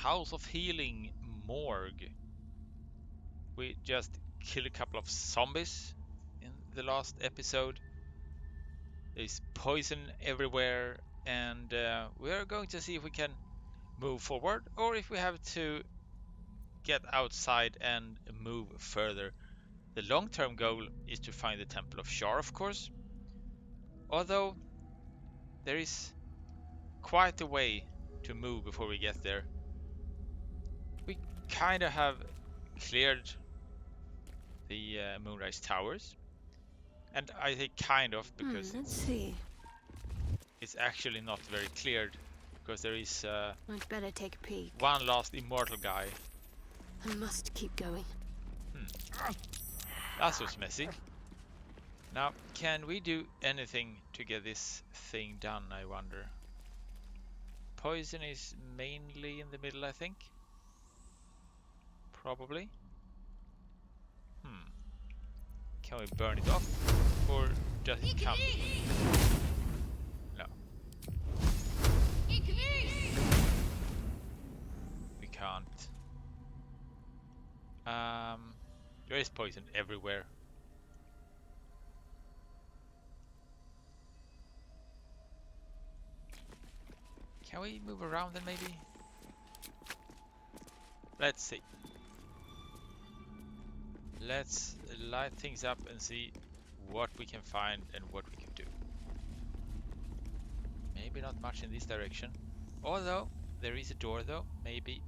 House of Healing Morgue. We just killed a couple of zombies in the last episode. There's poison everywhere, and we are going to see if we can move forward or if we have to get outside and move further. The long-term goal is to find the Temple of Shar, of course, although there is quite a way to move before we get there. We kind of have cleared the Moonrise Towers, and I say kind of because Let's see. it's actually not very cleared, because there is I'd better take a peek. one last immortal guy. I must keep going. That was messy. Now, can we do anything to get this thing done, I wonder? Poison is mainly in the middle, I think. Probably. Can we burn it off? Or does it come? No. We can't. There is poison everywhere. Can we move around then maybe? Let's see. Let's light things up and see what we can find and what we can do. Maybe not much in this direction. Although, there is a door though. Maybe.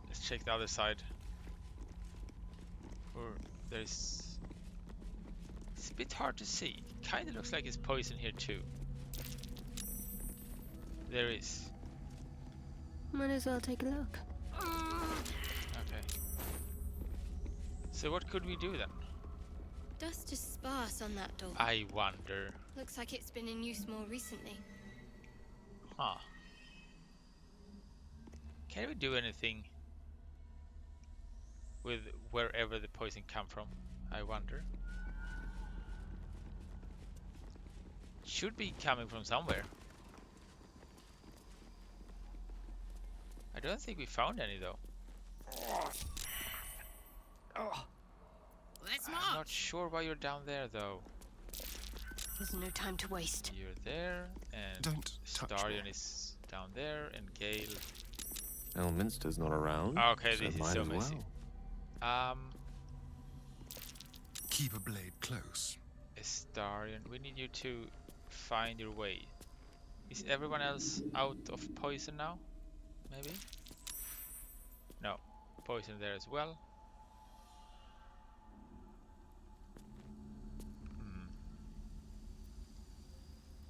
Let's check the other side. Or there's... It's a bit hard to see. Kinda looks like it's poison here too. There is. Might as well take a look. Okay. So what could we do then? Dust is sparse on that door. I wonder. Looks like it's been in use more recently. Huh. Can we do anything with wherever the poison come from? I wonder. Should be coming from somewhere. I don't think we found any though. Let's I'm not sure why you're down there though. There's no time to waste. You're there, and Don't touch Astarion me. is down there, and Gale. Elminster's not around. Okay, so this is might so as messy. well. Keep a blade close. Astarion, we need you to find your way. Is everyone else out of poison now? Maybe? No. Poison there as well.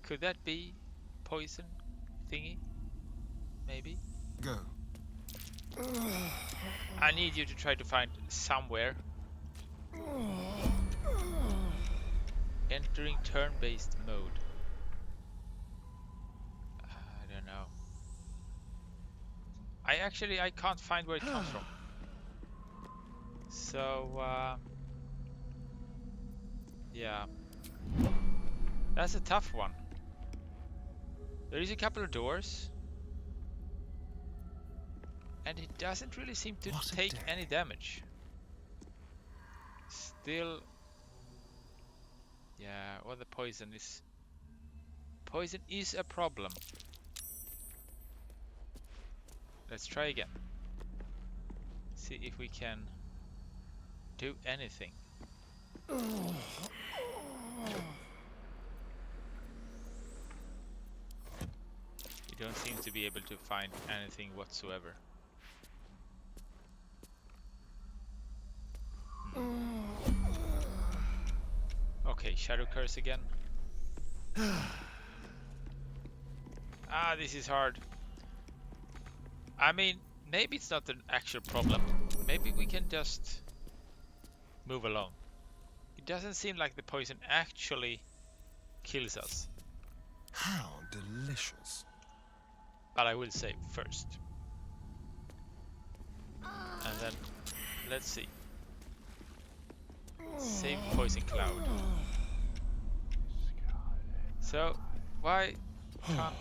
Could that be poison thingy? Maybe? Go. I need you to try to find somewhere. Entering turn-based mode. I don't know. I can't find where it comes from. So, yeah. That's a tough one. There is a couple of doors. And it doesn't really seem to take any damage. Still... Yeah, well, the poison is... Poison is a problem. Let's try again. See if we can do anything. You don't seem to be able to find anything whatsoever. Okay, Shadow Curse again. Ah, this is hard. I mean, maybe it's not an actual problem. Maybe we can just move along. It doesn't seem like the poison actually kills us. How delicious. But I will save first. And then, let's see. Save Poison Cloud. So, why can't...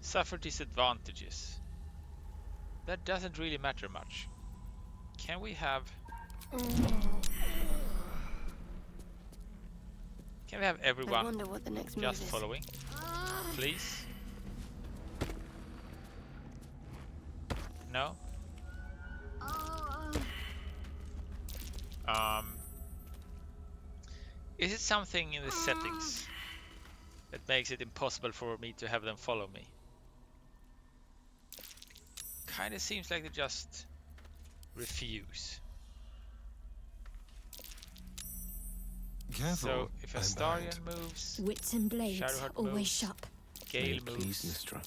Suffer disadvantages. That doesn't really matter much. Can we have... Can we have I everyone wonder what the next move just is. following? Please? No? Is it something in the settings that makes it impossible for me to have them follow me? Kinda seems like they just refuse. Careful. So if Astarion moves, Wits and blades, Shadowheart always moves, sharp. Gale Please, moves, Mistra.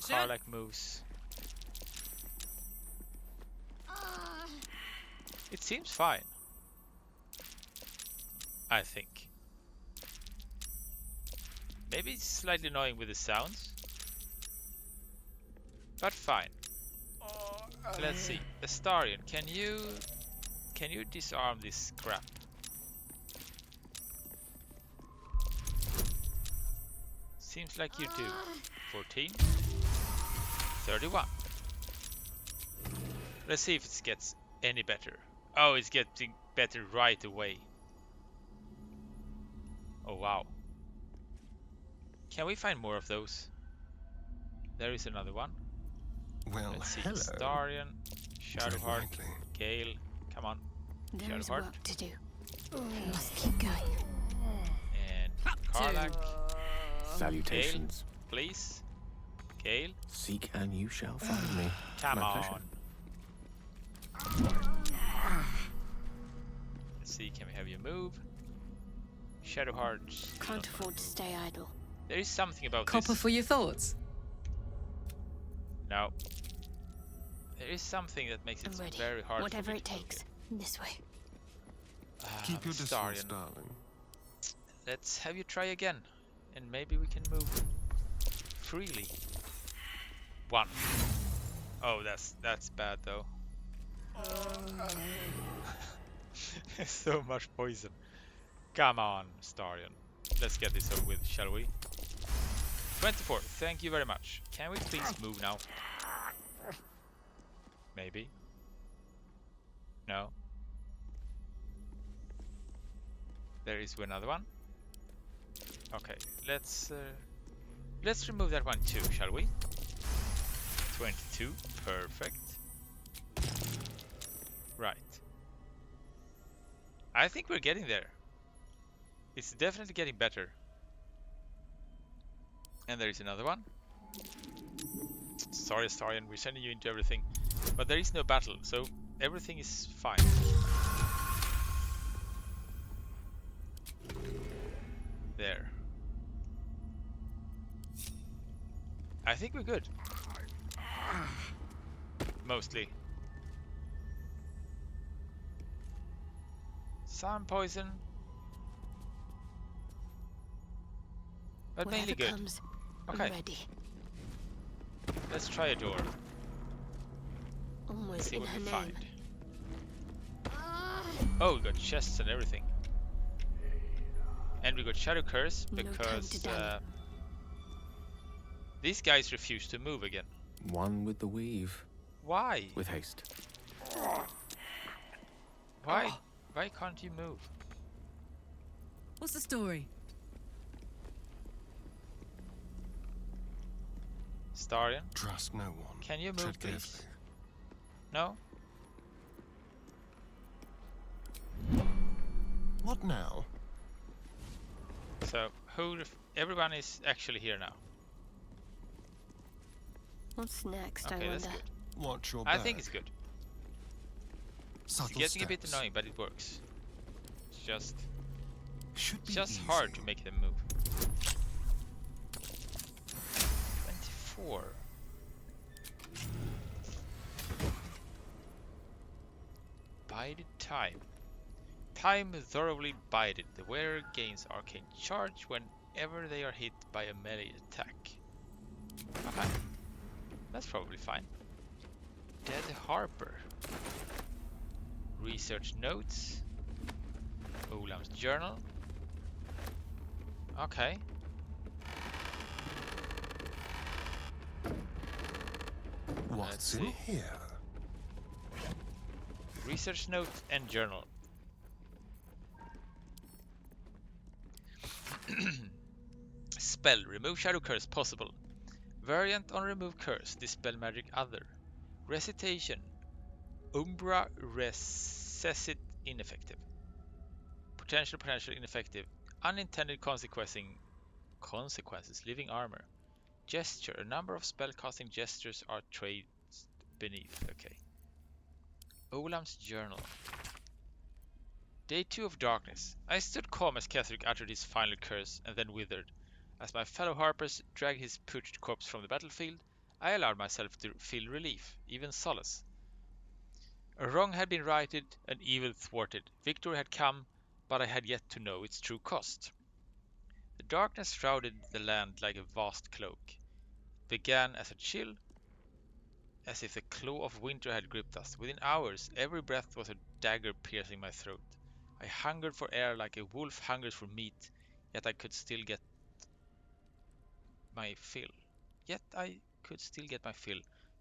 Karlach moves. It seems fine. I think. Maybe it's slightly annoying with the sounds. But fine. Let's see. Astarion, can you disarm this crap? Seems like you do. 14. 31. Let's see if it gets any better. Oh, it's getting better right away. Oh wow. Can we find more of those? There is another one. Well, Let's see. hello. Astarion, Tread Shadowheart, lightly. Gale. Come on. There is Shadowheart. work to do. I must keep going. And Karlach. Salutations. Please. Gale. Seek and you shall find me. Come My on. pleasure. Let's see. Can we have you move? Shadowheart. Can't afford to stay idle. There is something about Copper this. for your thoughts. No. There is something that makes it I'm ready. very hard Whatever for me it to move takes. it. This way. Keep your distance, Astarion. darling. Let's have you try again. And maybe we can move freely. 1. Oh, that's bad though. So much poison. Come on, Astarion. Let's get this over with, shall we? 24. Thank you very much. Can we please move now? Maybe. No. There is another one. Okay, let's remove that one too, shall we? 22. Perfect. Right. I think we're getting there. It's definitely getting better. And there is another one. Sorry, Astarion, we're sending you into everything. But there is no battle, so everything is fine. There. I think we're good. Mostly. Some poison. But Whatever mainly good. comes, Okay. I'm ready. Let's try a door. Almost See in what her we name. find. Oh, we got chests and everything. And we got Shadow Curse No time because to dally. these guys refuse to move again. One with the weave. Why? With haste. Why? Why can't you move? What's the story? Astarion, Trust no one. can you move, Tread please? carefully. No? What now? So, everyone is actually here now. What's next, I Okay, that's wonder? good. Watch your I back. think it's good. It's Subtle getting a bit steps. annoying, but it works. It's just Should be hard easy. to make them move. 24. Bided time. Time thoroughly bided. The wearer gains arcane charge whenever they are hit by a melee attack. Okay. That's probably fine. Dead Harper. Research notes. Olam's journal. Okay. What's in see. here? Research note and journal. Spell. Remove shadow curse possible. Variant on remove curse. Dispel magic other. Recitation. Umbra recessit ineffective. Potential ineffective. Unintended consequences. Living armor. Gesture. A number of spellcasting gestures are traced beneath. Okay. Olam's journal. Day 2 of darkness. I stood calm as Ketheric uttered his final curse and then withered. As my fellow harpers dragged his putrid corpse from the battlefield, I allowed myself to feel relief, even solace. A wrong had been righted, an evil thwarted. Victory had come, but I had yet to know its true cost. The darkness shrouded the land like a vast cloak. It began as a chill, as if the claw of winter had gripped us. Within hours, every breath was a dagger piercing my throat. I hungered for air like a wolf hungers for meat, yet I could still get my fill.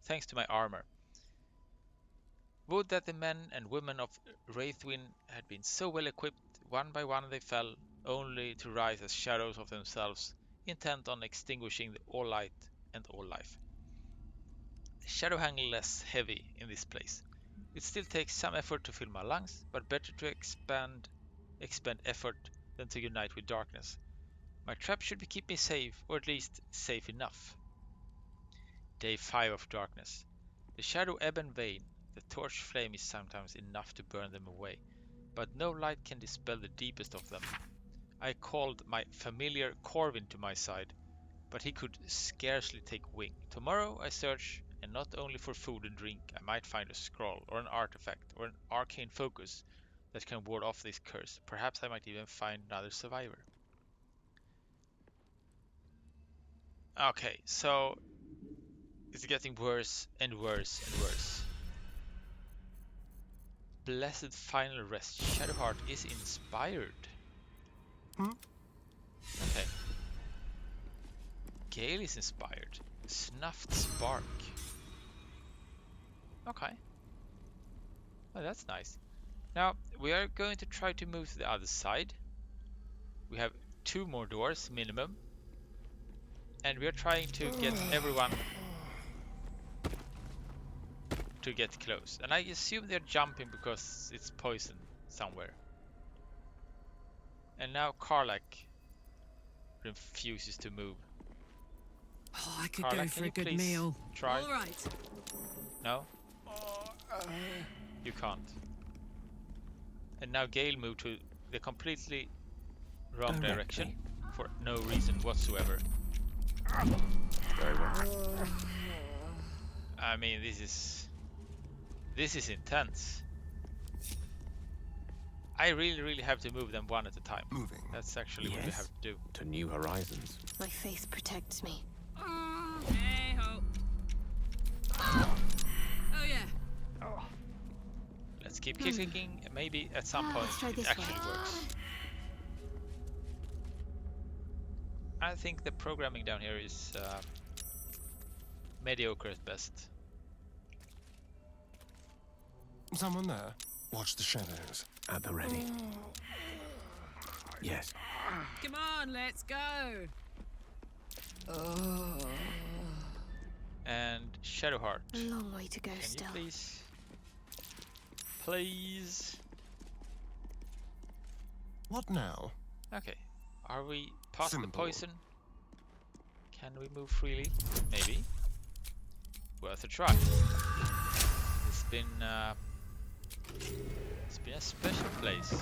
Thanks to my armor. Would that the men and women of Wraithwin had been so well equipped, one by one they fell, only to rise as shadows of themselves, intent on extinguishing all light and all life. The shadow hung less heavy in this place. It still takes some effort to fill my lungs, but better to expend effort than to unite with darkness. My trap should keep me safe, or at least safe enough. Day 5 of darkness. The shadow ebb and wane. The torch flame is sometimes enough to burn them away, but no light can dispel the deepest of them. I called my familiar Corvin to my side, but he could scarcely take wing. Tomorrow I search, and not only for food and drink. I might find a scroll, or an artifact, or an arcane focus that can ward off this curse. Perhaps I might even find another survivor. Okay, so it's getting worse and worse and worse. Blessed final rest. Shadowheart is inspired. Okay. Gale is inspired. Snuffed spark. Okay. Oh, that's nice. Now, we are going to try to move to the other side. We have 2 more doors, minimum. And we are trying to get everyone to get close. And I assume they're jumping because it's poison somewhere. And now Karlak refuses to move. Oh, I could Carla, go for can a you good please meal. try? All right. No? You can't. And now Gale moved to the completely wrong direction for no reason whatsoever. Very well. I mean, this is intense. I really have to move them one at a time. Moving. That's actually what we have to do. To new horizons. My faith protects me. Hey ho. Oh yeah. Let's keep clicking, and maybe at some point Let's try it this actually way. works. I think the programming down here is mediocre at best. Someone there? Watch the shadows. At the ready. Yes. Come on, let's go. And Shadowheart. A long way to go Can still. you please? Please. What now? Okay. Are we past the Symbol. poison? Can we move freely? Maybe. Worth a try. It's been a special place.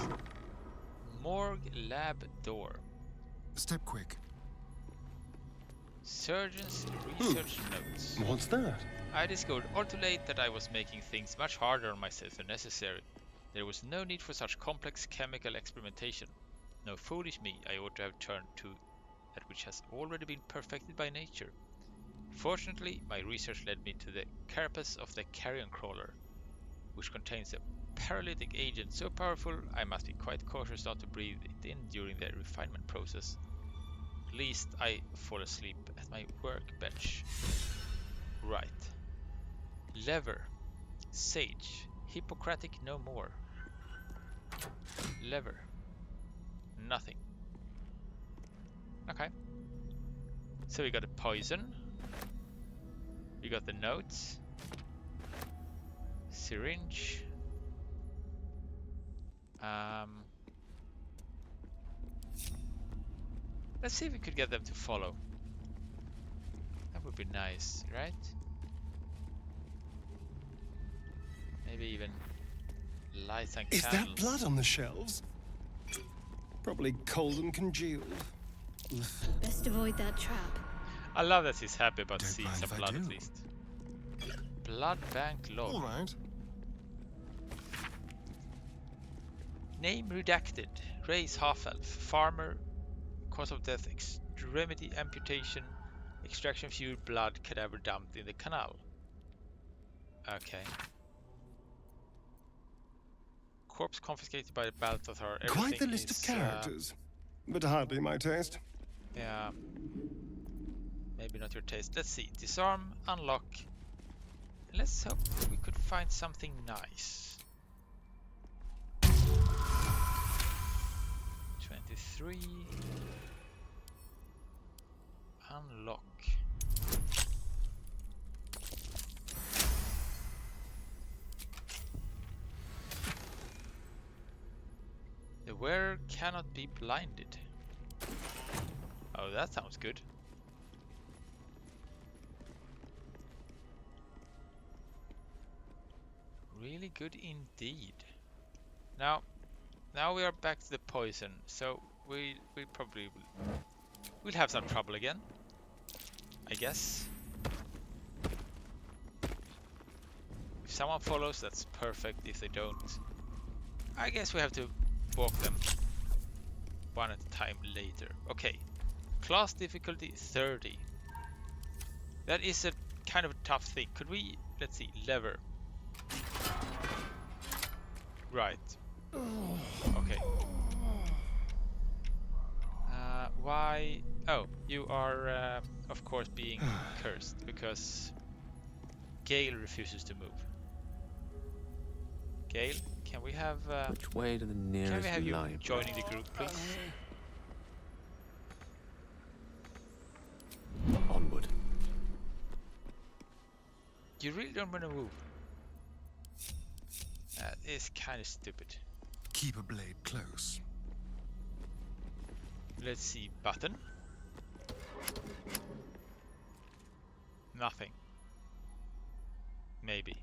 Morgue lab door. Step quick. Surgeon's research notes. What's that? I discovered all too late that I was making things much harder on myself than necessary. There was no need for such complex chemical experimentation. No foolish me, I ought to have turned to that which has already been perfected by nature. Fortunately, my research led me to the carapace of the carrion crawler, which contains a paralytic agent so powerful I must be quite cautious not to breathe it in during the refinement process. Least I fall asleep at my workbench. Right. Lever. Sage. Hippocratic no more. Lever. Nothing. Okay. So we got a poison. We got the notes. Syringe. Let's see if we could get them to follow. That would be nice, right? Maybe even light and Is candles. that blood on the shelves? Probably cold and congealed. Oof. Best avoid that trap. I love that he's happy about Don't seeing mind some if I blood at do. least. Blood bank log. All right. Name redacted. Race half-elf. Farmer. Cause of death extremity amputation. Extraction fuel blood cadaver dumped in the canal. Okay. Corpse confiscated by the Baldur. Quite the list of characters, but hardly my taste. Yeah. Maybe not your taste. Let's see. Disarm, unlock. Let's hope we could find something nice. 23. Unlock. The wearer cannot be blinded. Oh, that sounds good. Really good indeed. Now we are back to the poison, so we probably we'll have some trouble again, I guess. If someone follows, that's perfect. If they don't, I guess we have to walk them one at a time later. Okay, class difficulty 30. That is a kind of a tough thing. Could we, let's see, lever. Right. Okay. Why? Oh, you are, of course, being cursed because Gale refuses to move. Gale, can we have? Which way to the Can nearest we have you library? joining the group, please? Onward. You really don't want to move. That is kind of stupid. Keep a blade close. Let's see, button. Nothing. Maybe.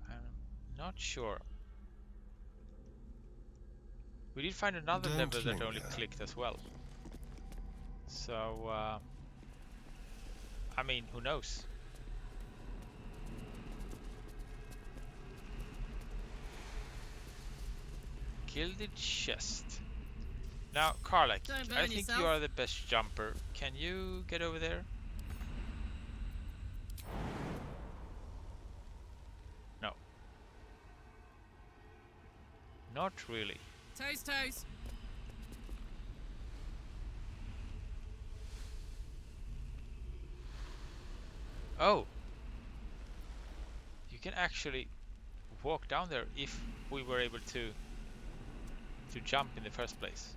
I'm not sure. We did find another Don't lever that only linger. clicked as well. So, I mean, who knows? Gilded chest. Now, Karlak, Don't burn I think you yourself. are the best jumper. Can you get over there? No. Not really. Toes, toes. Oh! You can actually walk down there if we were able to jump in the first place.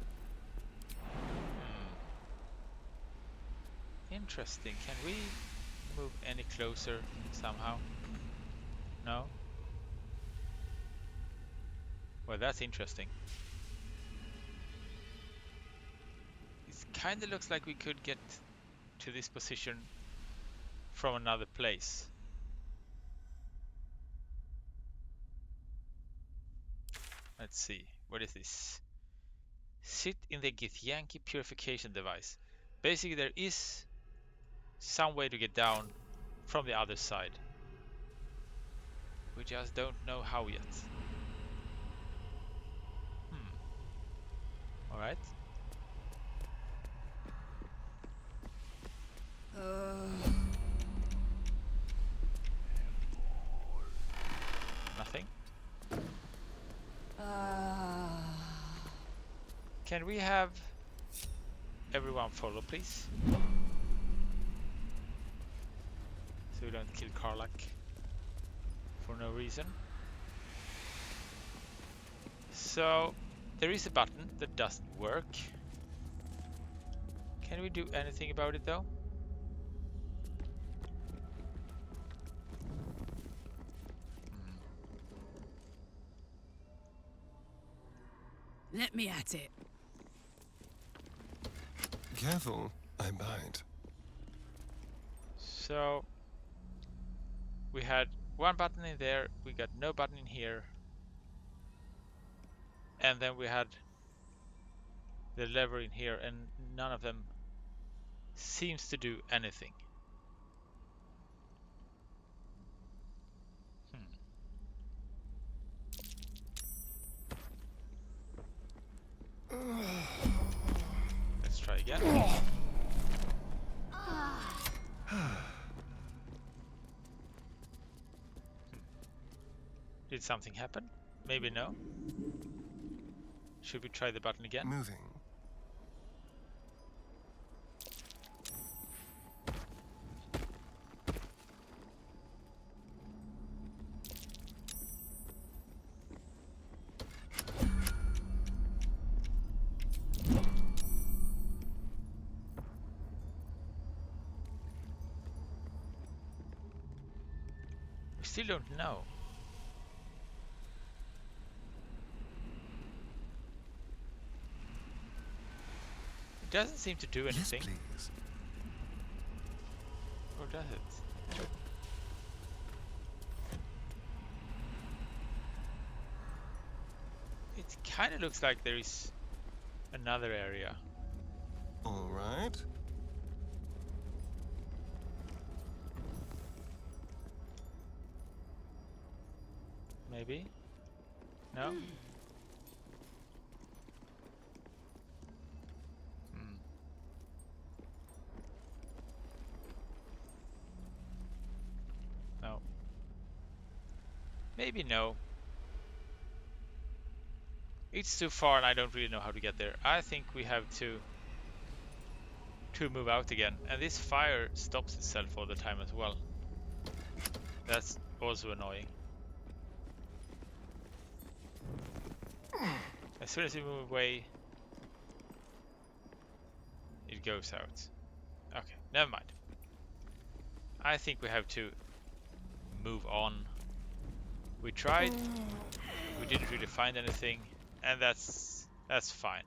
Interesting. Can we move any closer somehow? No? Well, that's interesting. It kind of looks like we could get to this position from another place. Let's see. What is this? Sit in the Githyanki purification device. Basically, there is some way to get down from the other side. We just don't know how yet. Alright. Can we have everyone follow, please? So we don't kill Karlak for no reason. So there is a button that doesn't work. Can we do anything about it though? Let me at it. Careful, I bite. So we had one button in there, we got no button in here, and then we had the lever in here, and none of them seems to do anything. Let's try again. Did something happen? Maybe no. Should we try the button again? Moving. We still don't know. It doesn't seem to do anything. Yes, please. Or does it? It kind of looks like there is another area. All right. Maybe? No? No. Maybe no. It's too far and I don't really know how to get there. I think we have to move out again. And this fire stops itself all the time as well. That's also annoying. As soon as you move away, it goes out. Okay, never mind. I think we have to move on. We tried, we didn't really find anything, and that's fine.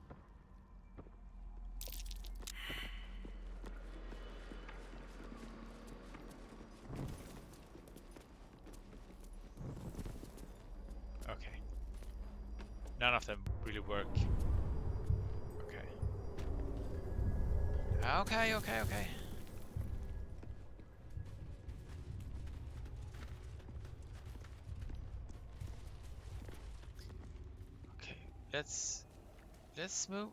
Okay. None of them really work. Okay. Okay. Okay, let's move.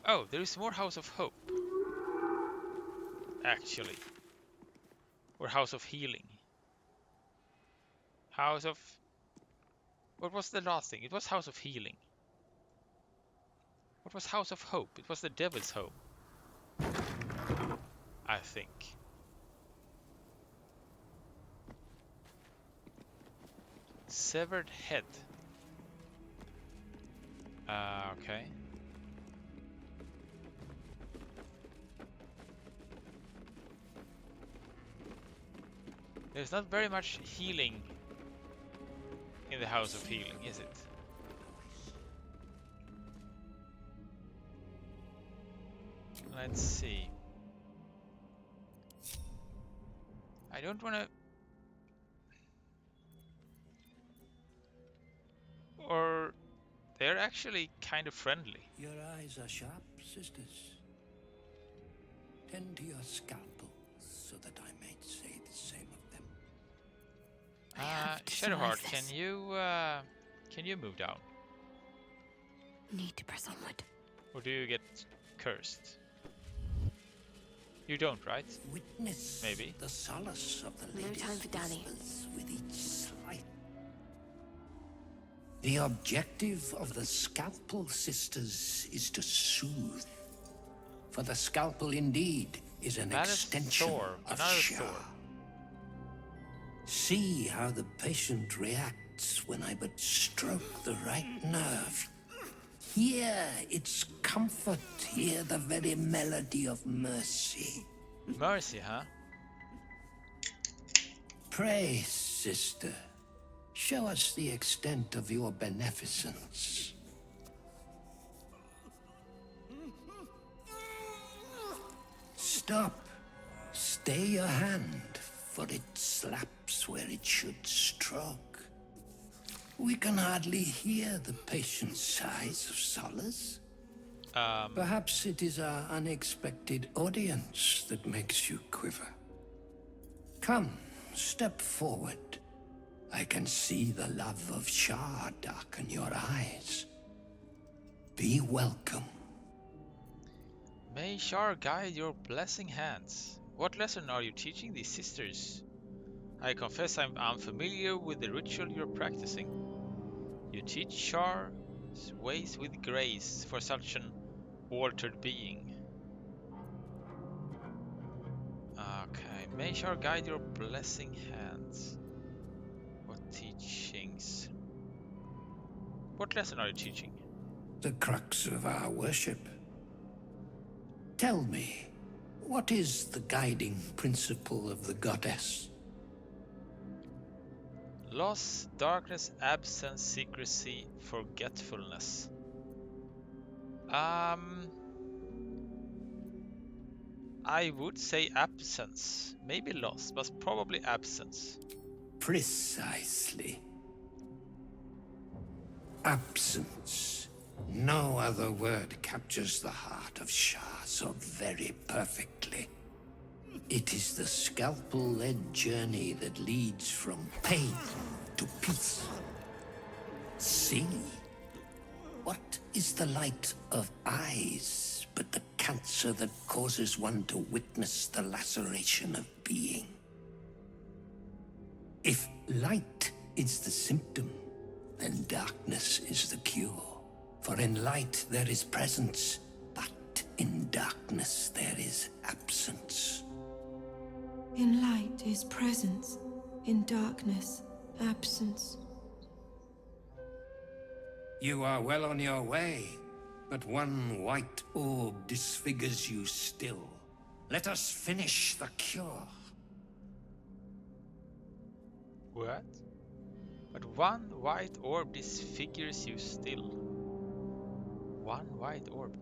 Oh, there is more House of Hope. Actually. Or House of Healing. House of... What was the last thing? It was House of Healing. What was House of Hope? It was the Devil's Home. I think. Severed Head. Okay. There's not very much healing in the House of Healing, is it? Let's see. I don't want to... Or... They're actually kind of friendly. Your eyes are sharp, sisters. Tend to your scalpel so that I may say the same of them. Shadowheart, survive this. can you move down? Need to press onward. Or do you get cursed? You don't, right? Witness Maybe. the solace of the No lady's time for Danny. whispers with each slight. The objective of the Scalpel Sisters is to soothe. For the scalpel indeed is an That is extension Thor, of another Shah. Thor. See how the patient reacts when I but stroke the right nerve. Hear its comfort, hear the very melody of mercy. Mercy, huh? Pray, sister, show us the extent of your beneficence. Stop. Stay your hand, for it slaps where it should stroke. We can hardly hear the patient's sighs of solace. Perhaps it is our unexpected audience that makes you quiver. Come, step forward. I can see the love of Shah darken your eyes. Be welcome. May Shar guide your blessing hands. What lesson are you teaching these sisters? I confess I'm unfamiliar with the ritual you're practicing. You teach Shar's ways with grace for such an altered being. Okay, may Shar guide your blessing hands. What teachings? What lesson are you teaching? The crux of our worship. Tell me, what is the guiding principle of the goddess? Loss, darkness, absence, secrecy, forgetfulness. I would say absence. Maybe loss, but probably absence. Precisely. Absence. No other word captures the heart of Shah so very perfectly. It is the scalpel-led journey that leads from pain to peace. See? What is the light of eyes but the cancer that causes one to witness the laceration of being? If light is the symptom, then darkness is the cure. For in light there is presence, but in darkness there is absence. In light is presence, in darkness, absence. You are well on your way, but one white orb disfigures you still. Let us finish the cure. What? But one white orb disfigures you still. One white orb.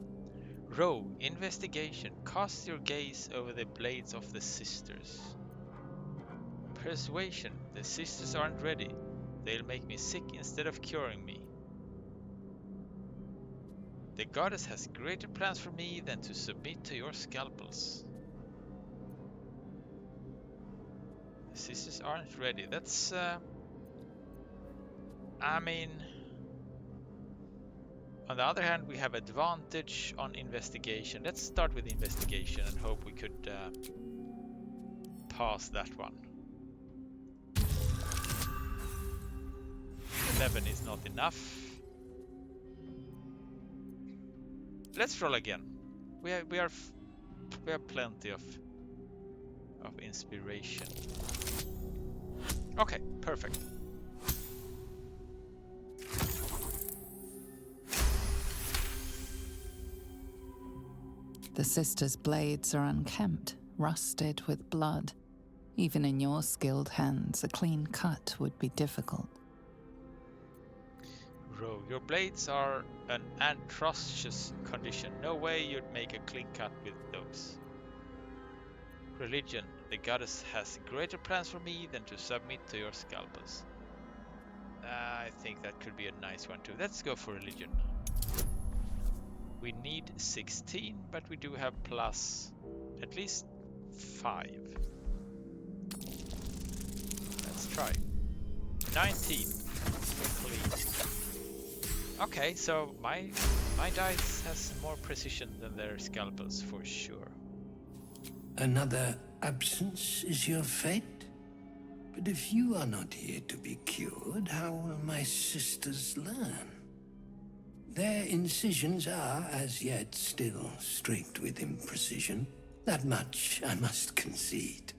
Row, investigation. Cast your gaze over the blades of the sisters. Persuasion. The sisters aren't ready. They'll make me sick instead of curing me. The goddess has greater plans for me than to submit to your scalpels. The sisters aren't ready. That's, I mean... On the other hand, we have advantage on investigation. Let's start with investigation and hope we could pass that one. 11 is not enough. Let's roll again. We have plenty of inspiration. Okay, perfect. The sisters' blades are unkempt, rusted with blood. Even in your skilled hands, a clean cut would be difficult. Row, your blades are an atrocious condition. No way you'd make a clean cut with those. Religion, the goddess has greater plans for me than to submit to your scalpels. I think that could be a nice one too. Let's go for religion. We need 16, but we do have plus at least 5. Let's try. 19. Please. Okay, so my dice has more precision than their scalpels for sure. Another absence is your fate? But if you are not here to be cured, how will my sisters learn? Their incisions are, as yet, still streaked with imprecision. That much I must concede.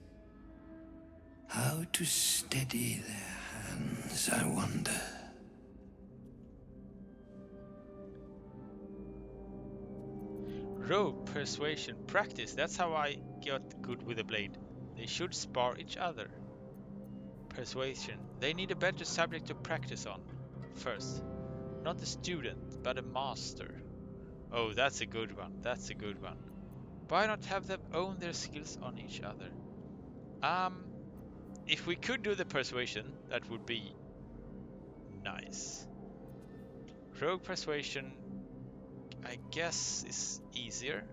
How to steady their hands, I wonder. Rogue persuasion practice. That's how I got good with the blade. They should spar each other. Persuasion. They need a better subject to practice on first. Not a student, but a master. Oh, that's a good one. That's a good one. Why not have them own their skills on each other? If we could do the persuasion, that would be nice. Rogue persuasion, I guess, is easier.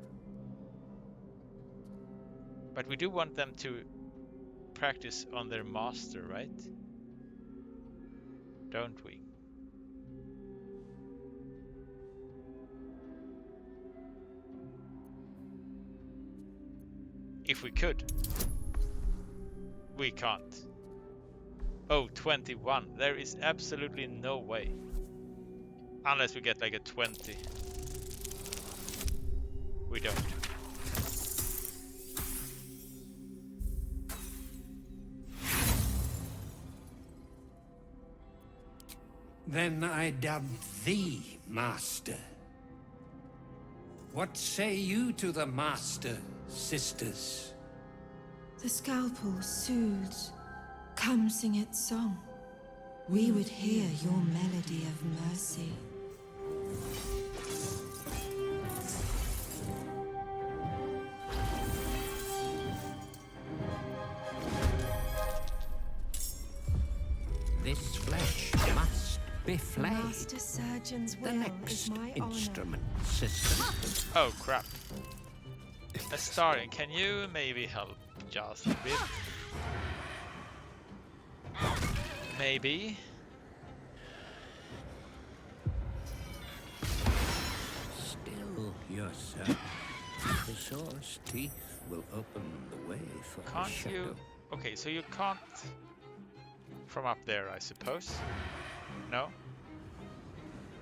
But we do want them to practice on their master, right? Don't we? If we could. We can't. Oh, 21. There is absolutely no way. Unless we get like a 20. We don't. Then I dub thee Master. What say you to the Master, sisters? The scalpel soothes. Come sing its song. We would hear your melody of mercy. This flesh must be flayed. Master Surgeon's The will is next my instrument, sister. Oh crap. Astarion, can you maybe help just a bit? Maybe. Still yourself. The sword's teeth will open the way for the Can't shadow. you? Okay, so you can't from up there, I suppose. No?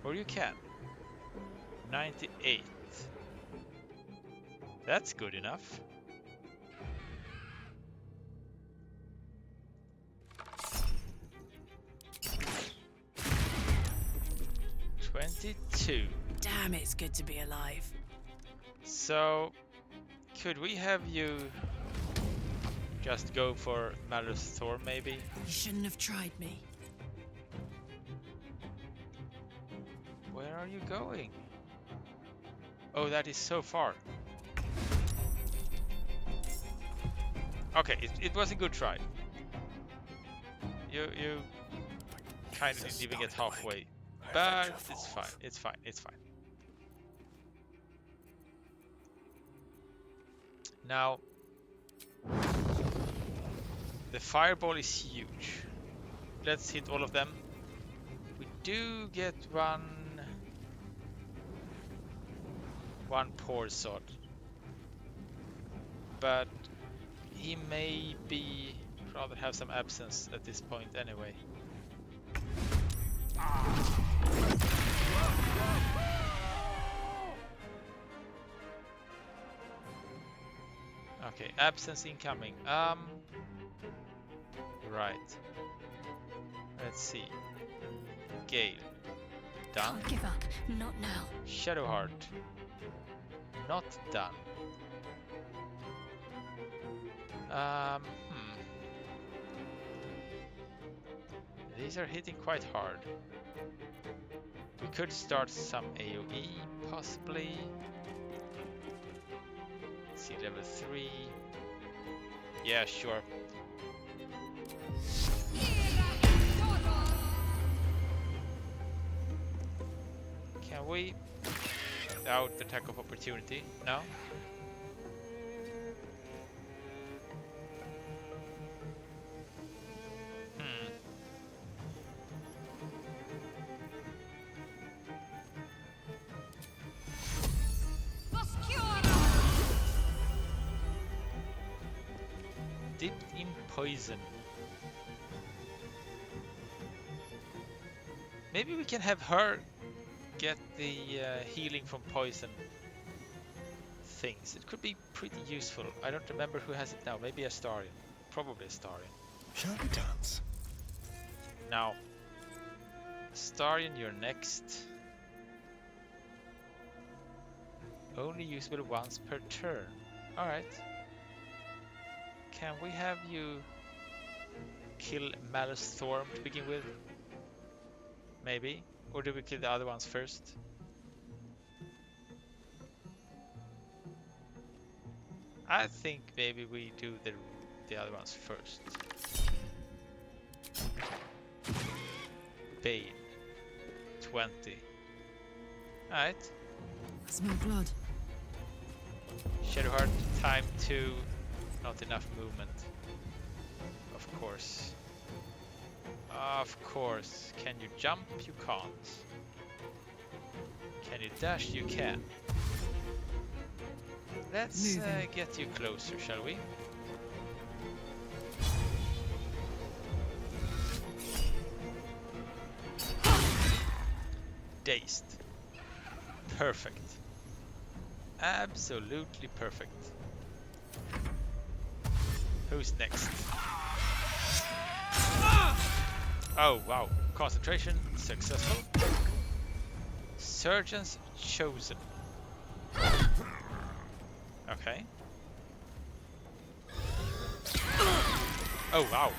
Or you can. 98. That's good enough. $22. Damn, it's good to be alive. So, could we have you just go for Malus Thor, maybe? You shouldn't have tried me. Where are you going? Oh, that is so far. Okay, it was a good try. You kind of didn't even get halfway. But it's fine, it's fine, it's fine. Now, the fireball is huge. Let's hit all of them. We do get one poor sod. But he may be rather have some absence at this point anyway. Okay, absence incoming. Right. Let's see. Gale. Done. Can't give up. Not now. Shadowheart. Not done. These are hitting quite hard. We could start some AoE, possibly. Let's see, level 3. Yeah, sure. Can we? Without attack of opportunity? No? Dipped in poison. Maybe we can have her get the healing from poison things. It could be pretty useful. I don't remember who has it now. Maybe Astarion. Probably Astarion. Shall we dance? Now, Astarion, you're next. Only usable once per turn. Alright. Can we have you kill Malus Storm to begin with? Maybe? Or do we kill the other ones first? I think maybe we do the other ones first. Bane. 20. Alright. I smell blood. Shadowheart, time 2. Not enough movement. Of course. Of course. Can you jump? You can't. Can you dash? You can. Let's get you closer, shall we? Dazed. Perfect. Absolutely perfect. Who's next? Oh, wow. Concentration successful. Surgeons chosen. Okay. Oh, wow.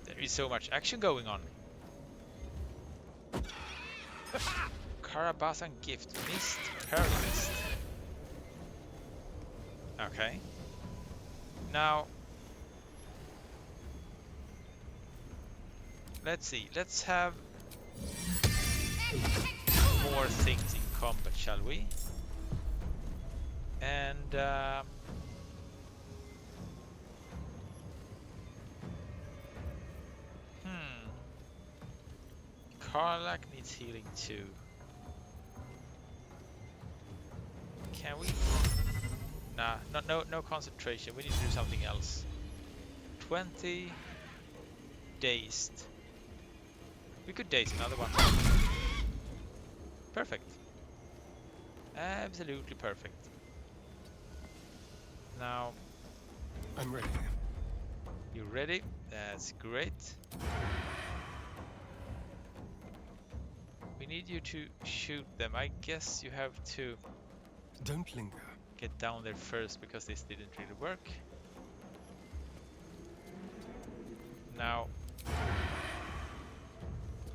There is so much action going on. Karabasan gift missed paralyzed. Okay. Now let's see. Let's have more things in combat, shall we? And Karlak needs healing too. Can we? Nah, no concentration. We need to do something else. 20 dazed. We could daze another one. Perfect. Absolutely perfect. Now, I'm ready. you ready? That's great. We need you to shoot them. I guess you have to Don't linger. get down there first because this didn't really work. Now,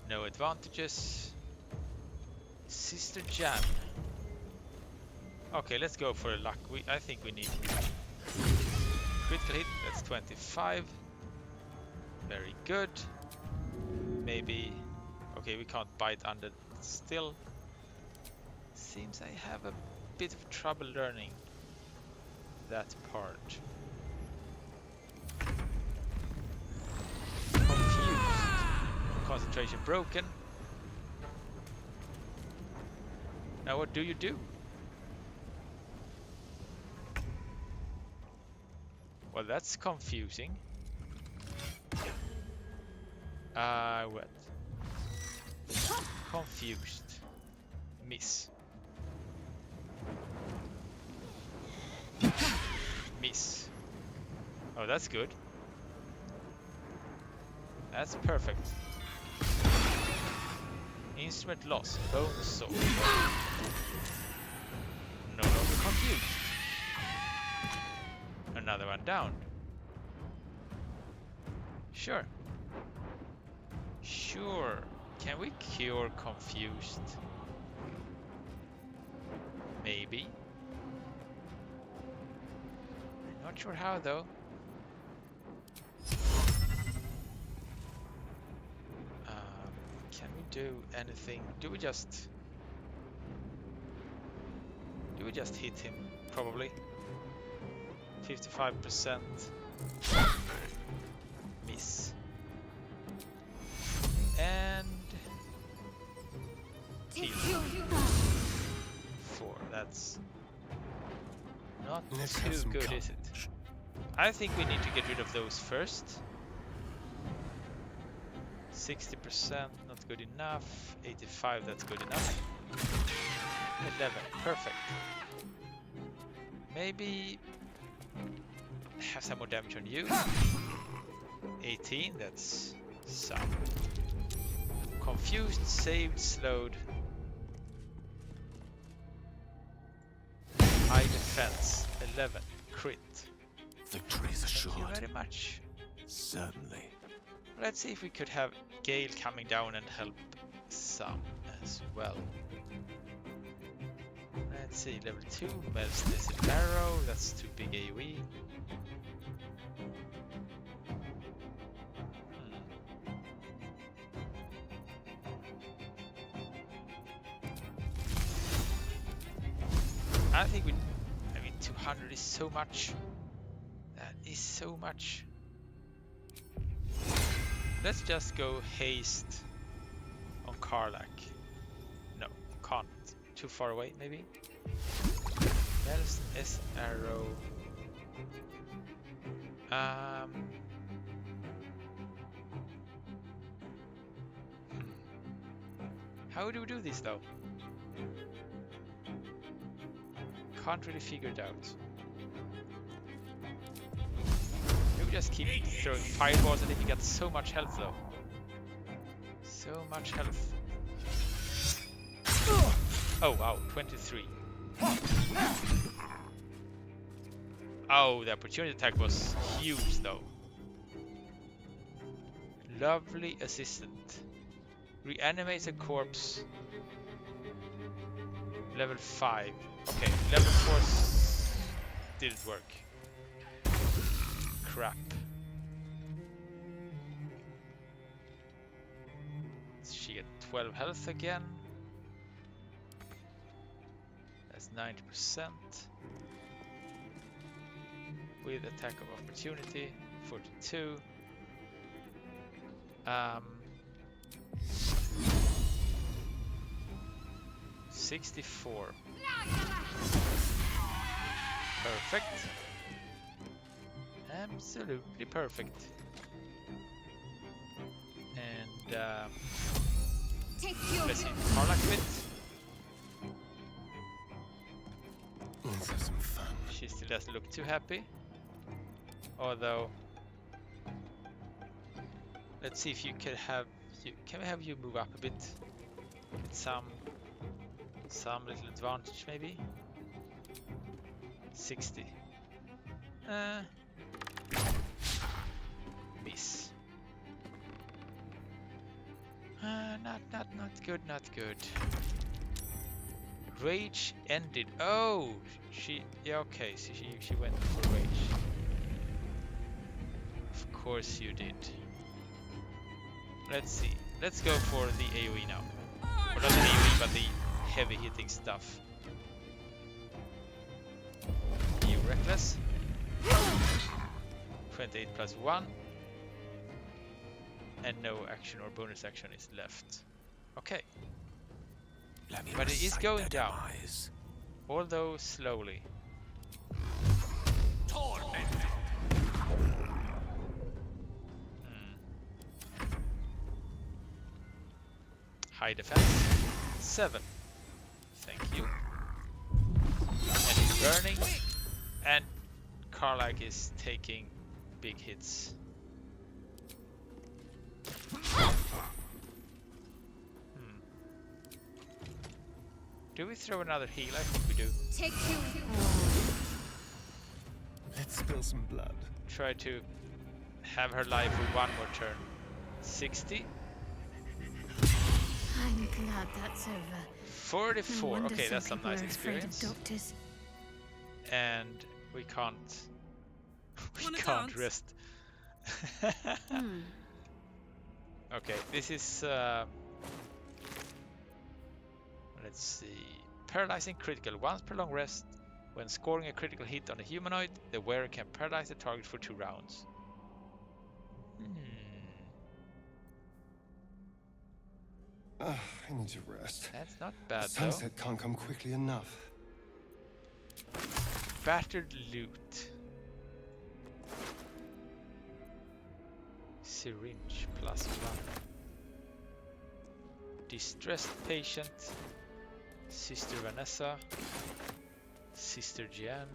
no advantages. Sister Jan. Okay, let's go for a luck. I think we need critical hit. That's 25. Very good. Maybe. Okay, we can't bite under still. Seems I have a bit of trouble learning that part. Confused. Concentration broken. Now what do you do? Well, that's confusing. What? Confused. Miss. Miss. Oh, that's good. That's perfect. Instrument loss. Bone saw. No longer confused. Another one down. Sure. Sure. Can we cure confused? Maybe. Not sure how though. Can we do anything? Do we just hit him? Probably. 55%. Miss. And heal. 4. That's not Let's have too some good, is it? courage. I think we need to get rid of those first. 60%, not good enough. 85, that's good enough. 11, perfect. Maybe have some more damage on you. 18, that's some. Confused, saved, slowed. High defense, 11, crit. Victory's assured. Thank you very much. Certainly. Let's see if we could have Gale coming down and help some as well. Let's see, level 2, melts this arrow, that's too big AoE. I think I mean 200 is so much. That is so much. Let's just go haste on Karlak. No, can't. Too far away, maybe? Mel's S arrow. How do we do this though? Can't really figure it out. You just keep throwing fireballs and then you get so much health though. So much health. Oh wow, 23. Oh, the opportunity attack was huge though. Lovely assistant. Reanimates a corpse. Level 5. Okay, level 4 didn't work. Crap. She had 12 health again. That's 90%. With attack of opportunity, 42. 64. Perfect. Absolutely perfect. And let's see, Karlak a bit. Let's have some fun. She still doesn't look too happy. Although, let's see if you can have can we have you move up a bit? Get some little advantage maybe. 60. Miss. Not good, not good. Rage ended. Oh, yeah, okay. So she went for rage. Of course you did. Let's see. Let's go for the AoE now. Or not the AoE, but the heavy hitting stuff. You reckless. 28 plus 1. And no action or bonus action is left. Okay. But it is going down. Although slowly. High defense. 7. Thank you. And it's burning. And Karlak is taking big hits. Do we throw another heal? I think we do. Take you. Let's spill some blood. Try to have her live for one more turn. 60. I'm glad that's over. 44. Okay, that's some nice experience. And we can't. We can't rest. Okay, this is. Let's see. Paralyzing critical. Once per long rest, when scoring a critical hit on a humanoid, the wearer can paralyze the target for 2 rounds. I need to rest. That's not bad though. Sunset can't come quickly enough. Battered loot. Syringe +1. Distressed patient. Sister Vanessa. Sister Jan.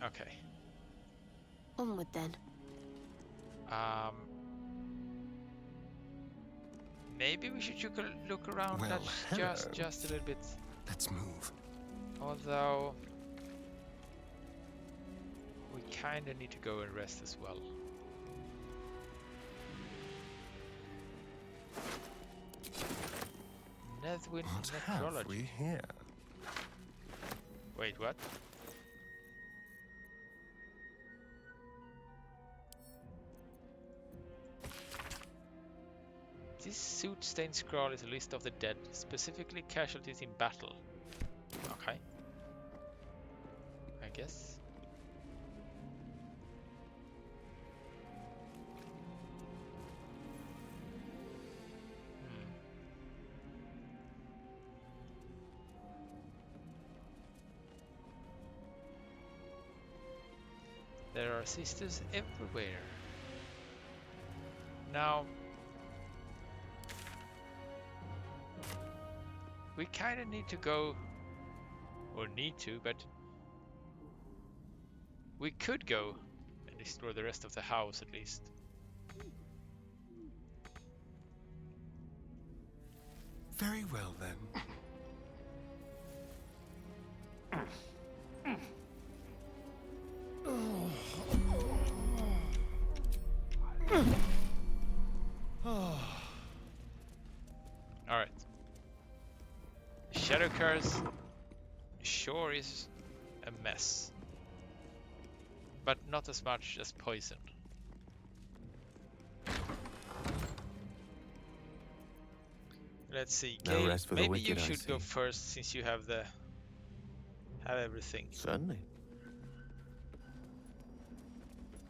Okay. Onward then. Maybe we should look around. Well, That's hello. just a little bit. Let's move. Although we kind of need to go and rest as well. Nedwin What have Necrology. we here? Wait, what? This soot-stained scroll is a list of the dead, specifically casualties in battle. Okay. I guess. There are sisters everywhere. Now, we kind of need to go, or need to, but we could go and destroy the rest of the house at least. Very well then. Alright. Shadow Curse sure is a mess. But not as much as poison. Let's see. No Gale, rest for the maybe wicked, you I should go see. first since you have everything. Certainly.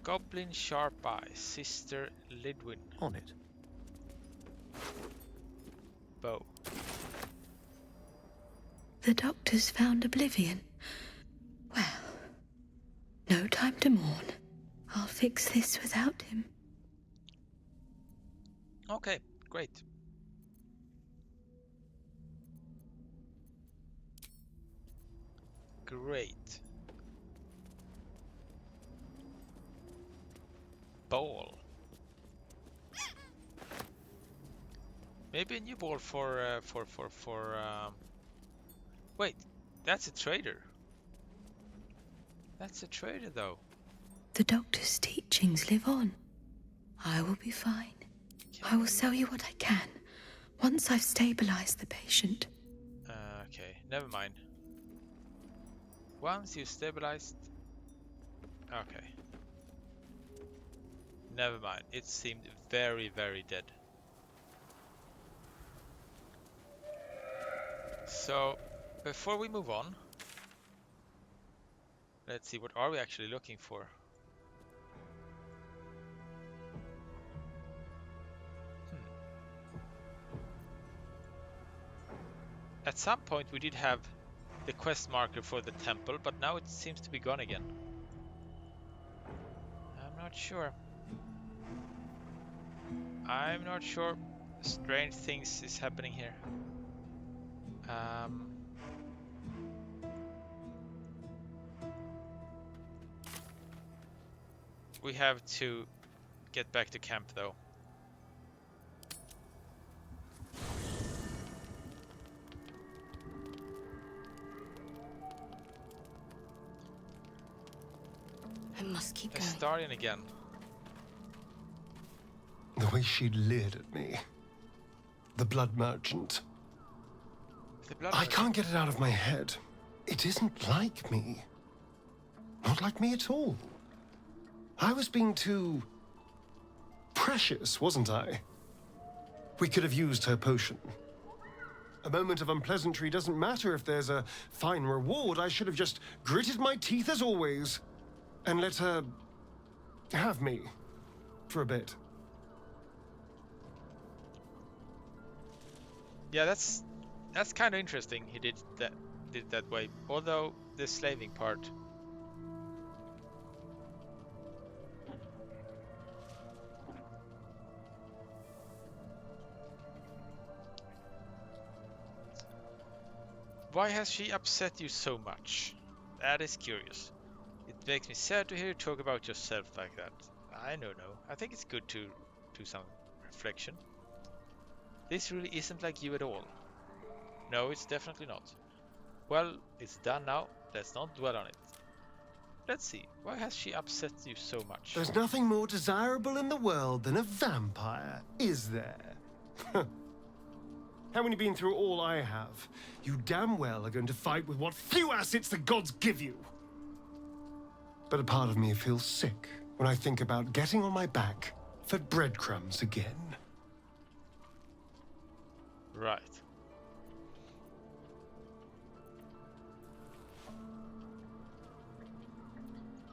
Goblin Sharp Eye, Sister Lidwin, On it. Bow. The doctor's found oblivion. Well, no time to mourn. I'll fix this without him. Okay, great. Great. Ball. Maybe a new ball for wait, that's a trader. That's a trader though. The doctor's teachings live on. I will be fine. I will sell you what I can, once I've stabilized the patient. Okay, never mind. Once you stabilized... Okay. Never mind, it seemed very, very dead. So, before we move on, let's see, what are we actually looking for? At some point we did have the quest marker for the temple, but now it seems to be gone again. I'm not sure. I'm not sure. Strange things is happening here. We have to get back to camp though. I must keep going. Astarion again. The way she leered at me. The blood merchant. The blood I merchant. can't get it out of my head. It isn't like me. Not like me at all. I was being too... precious, wasn't I? We could have used her potion. A moment of unpleasantry doesn't matter if there's a fine reward. I should have just gritted my teeth as always and let her have me for a bit. Yeah, that's kind of interesting. He did that way. Although the slaving part. Why has she upset you so much? That is curious. It makes me sad to hear you talk about yourself like that. I don't know. I think it's good to do some reflection. This really isn't like you at all. No, it's definitely not. Well, it's done now. Let's not dwell on it. Let's see. Why has she upset you so much? There's nothing more desirable in the world than a vampire, is there? Having you been through all I have, you damn well are going to fight with what few assets the gods give you. But a part of me feels sick when I think about getting on my back for breadcrumbs again. Right.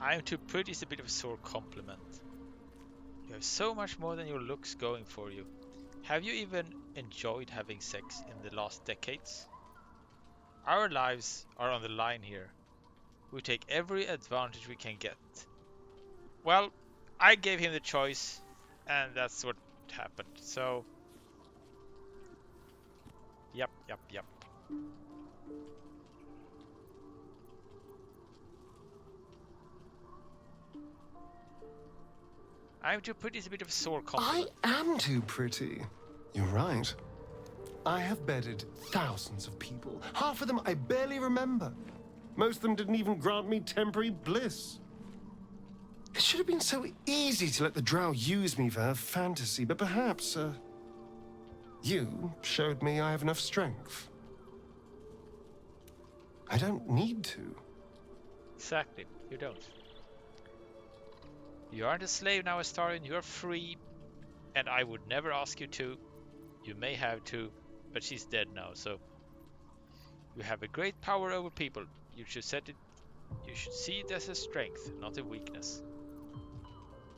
I'm too pretty is a bit of a sore compliment. You have so much more than your looks going for you. Have you even enjoyed having sex in the last decades? Our lives are on the line here. We take every advantage we can get. Well, I gave him the choice, and that's what happened. So, yep. I'm too pretty is a bit of a sore compliment. I am too pretty. You're right. I have bedded thousands of people. Half of them I barely remember. Most of them didn't even grant me temporary bliss. It should have been so easy to let the drow use me for her fantasy, but perhaps, you showed me I have enough strength. I don't need to. Exactly, you don't. You aren't a slave now, Astarion. You're free, and I would never ask you to. You may have to, but she's dead now, so you have a great power over people. You should see it as a strength, not a weakness.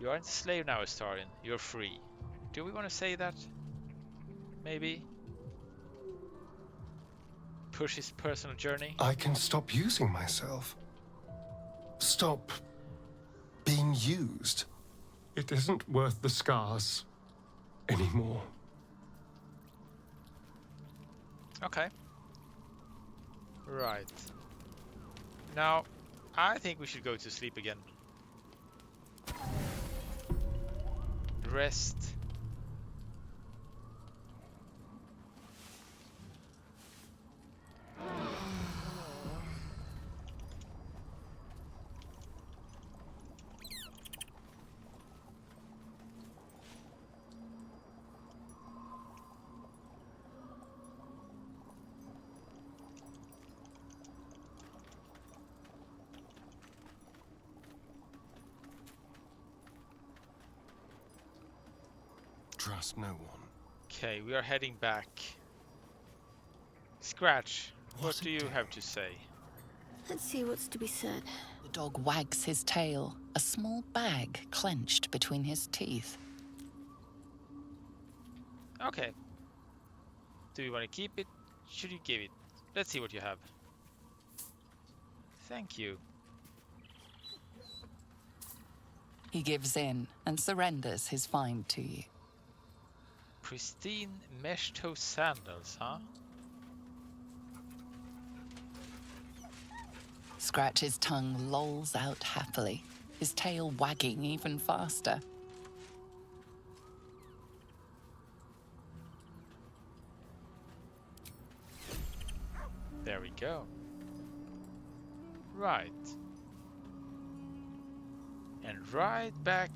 You aren't a slave now, Astarion. You're free. Do we want to say that? Maybe? Push his personal journey? I can stop using myself. Stop being used. It isn't worth the scars anymore. Okay. Right. Now, I think we should go to sleep again. Rest. Trust no one. Okay, we are heading back. Scratch, what What do a you day. have to say? Let's see what's to be said. The dog wags his tail, a small bag clenched between his teeth. Okay. Do you want to keep it? Should you give it? Let's see what you have. Thank you. He gives in and surrenders his find to you. Pristine mesh toe sandals, huh? Scratch's tongue lolls out happily, his tail wagging even faster. There we go. Right. And right back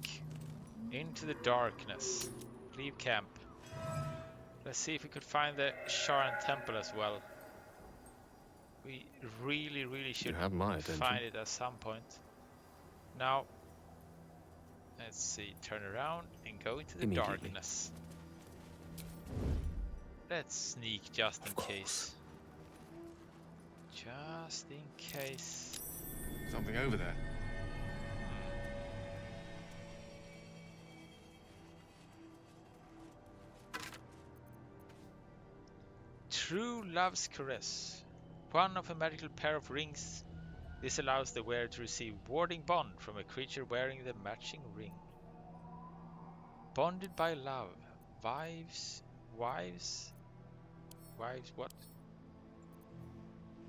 into the darkness. Leave camp. Let's see if we could find the Sharan temple as well. We really should have my attention. find it at some point. Now, let's see, turn around and go into the Immediately. darkness. Let's sneak just in case. Just in case. Something over there. True Love's Caress. One of a magical pair of rings. This allows the wearer to receive warding bond from a creature wearing the matching ring. Bonded by love. Wives what?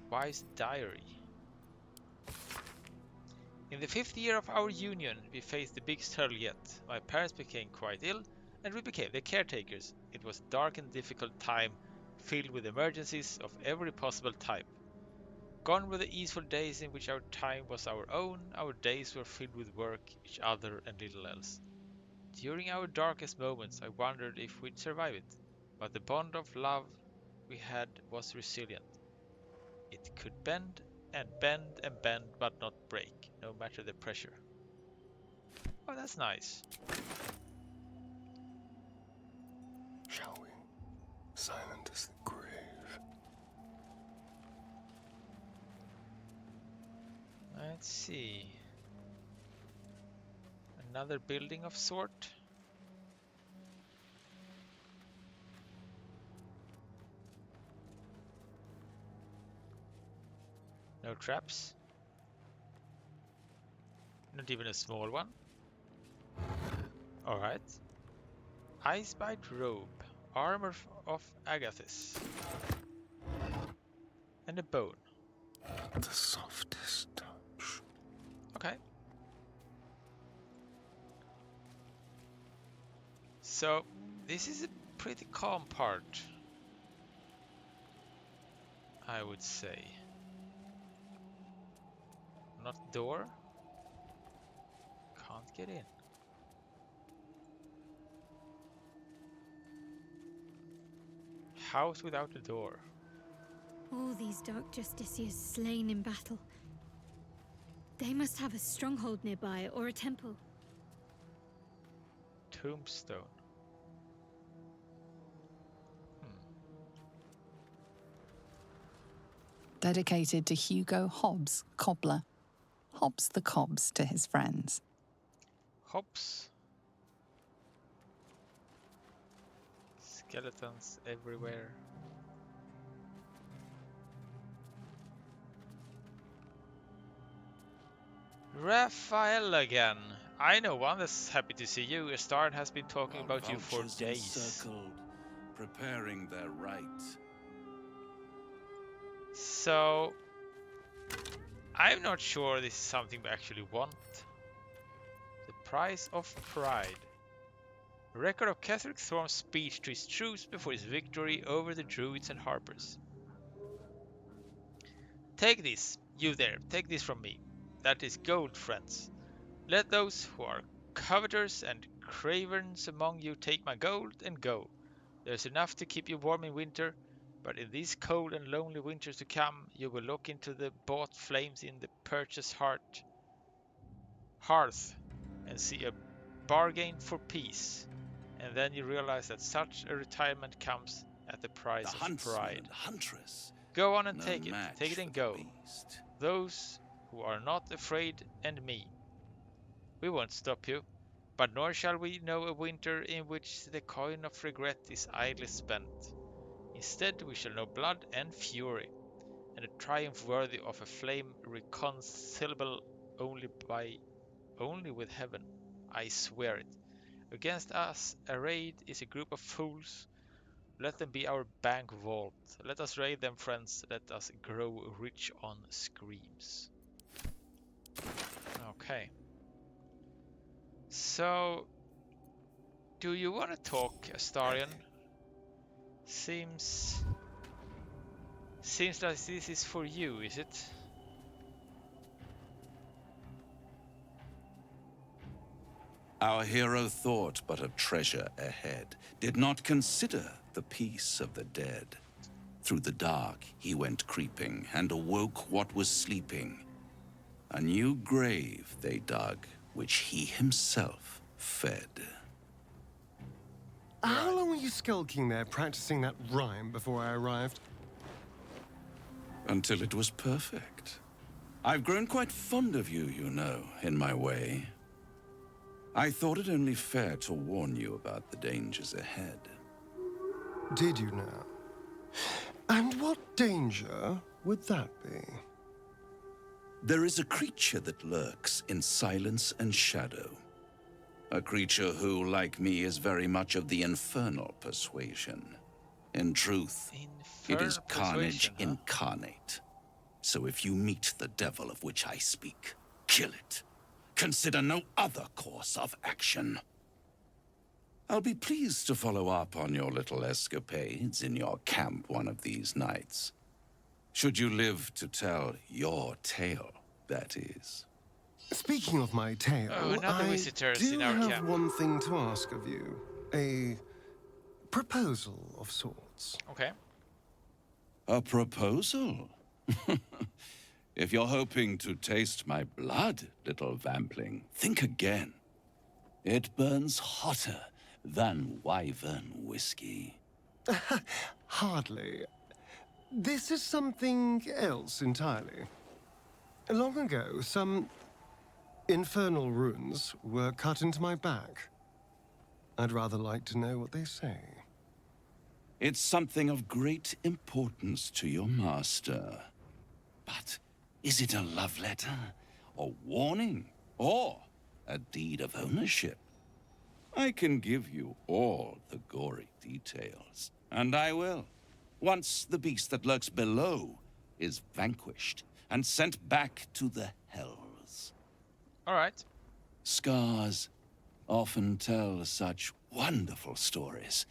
wife's diary. In the 5th year of our union, we faced the biggest hurdle yet. My parents became quite ill, and we became their caretakers. It was a dark and difficult time, filled with emergencies of every possible type. Gone were the easeful days in which our time was our own. Our days were filled with work, each other, and little else. During our darkest moments, I wondered if we'd survive it, but the bond of love we had was resilient. It could bend and bend and bend, but not break, no matter the pressure. Oh, that's nice. Shall we? Silent as the grave. Let's see. Another building of sort. No traps. Not even a small one. Alright. Icebite robe. Armor of Agathis. And a bone. The softest touch. Okay. So, this is a pretty calm part, I would say. Not door. Can't get in. House without a door. All these dark justiciars slain in battle. They must have a stronghold nearby or a temple. Tombstone. Dedicated to Hugo Hobbs, cobbler. Hobbs the cobs to his friends. Hops. Skeletons everywhere. Raphael again. I know one that's happy to see you. Astarion has been talking about you for days. Encircled, preparing their right. So, I'm not sure this is something we actually want. The price of pride. A record of Ketheric Thorm's speech to his troops before his victory over the Druids and Harpers. Take this, you there, take this from me. That is gold, friends. Let those who are coveters and cravens among you take my gold and go. There's enough to keep you warm in winter, but in these cold and lonely winters to come, you will look into the bought flames in the purchased hearth and see a bargain for peace. And then you realize that such a retirement comes at the price of pride. Huntress. Go on and No take it match and for go. the beast. Those who are not afraid and me. We won't stop you, but nor shall we know a winter in which the coin of regret is idly spent. Instead we shall know blood and fury, and a triumph worthy of a flame reconcilable only with heaven. I swear it. Against us arrayed is a group of fools. Let them be our bank vault. Let us raid them, friends. Let us grow rich on screams. Okay. So, do you want to talk, Astarion? Seems like this is for you, is it? Our hero thought but of treasure ahead, did not consider the peace of the dead. Through the dark he went creeping, and awoke what was sleeping. A new grave they dug, which he himself fed. How long were you skulking there, practicing that rhyme before I arrived? Until it was perfect. I've grown quite fond of you, you know, in my way. I thought it only fair to warn you about the dangers ahead. Did you now? And what danger would that be? There is a creature that lurks in silence and shadow. A creature who, like me, is very much of the infernal persuasion. In truth, it is carnage incarnate. So if you meet the devil of which I speak, kill it. Consider no other course of action. I'll be pleased to follow up on your little escapades in your camp one of these nights. Should you live to tell your tale, that is. Speaking of my tale, Oh, another I visitors do in our have camp. one thing to ask of you. A proposal of sorts. Okay. A proposal? If you're hoping to taste my blood, little vampling, think again. It burns hotter than wyvern whiskey. Hardly. This is something else entirely. Long ago, some infernal runes were cut into my back. I'd rather like to know what they say. It's something of great importance to your master. But is it a love letter, a warning, or a deed of ownership? I can give you all the gory details, and I will. Once the beast that lurks below is vanquished and sent back to the hells. All right. Scars often tell such wonderful stories.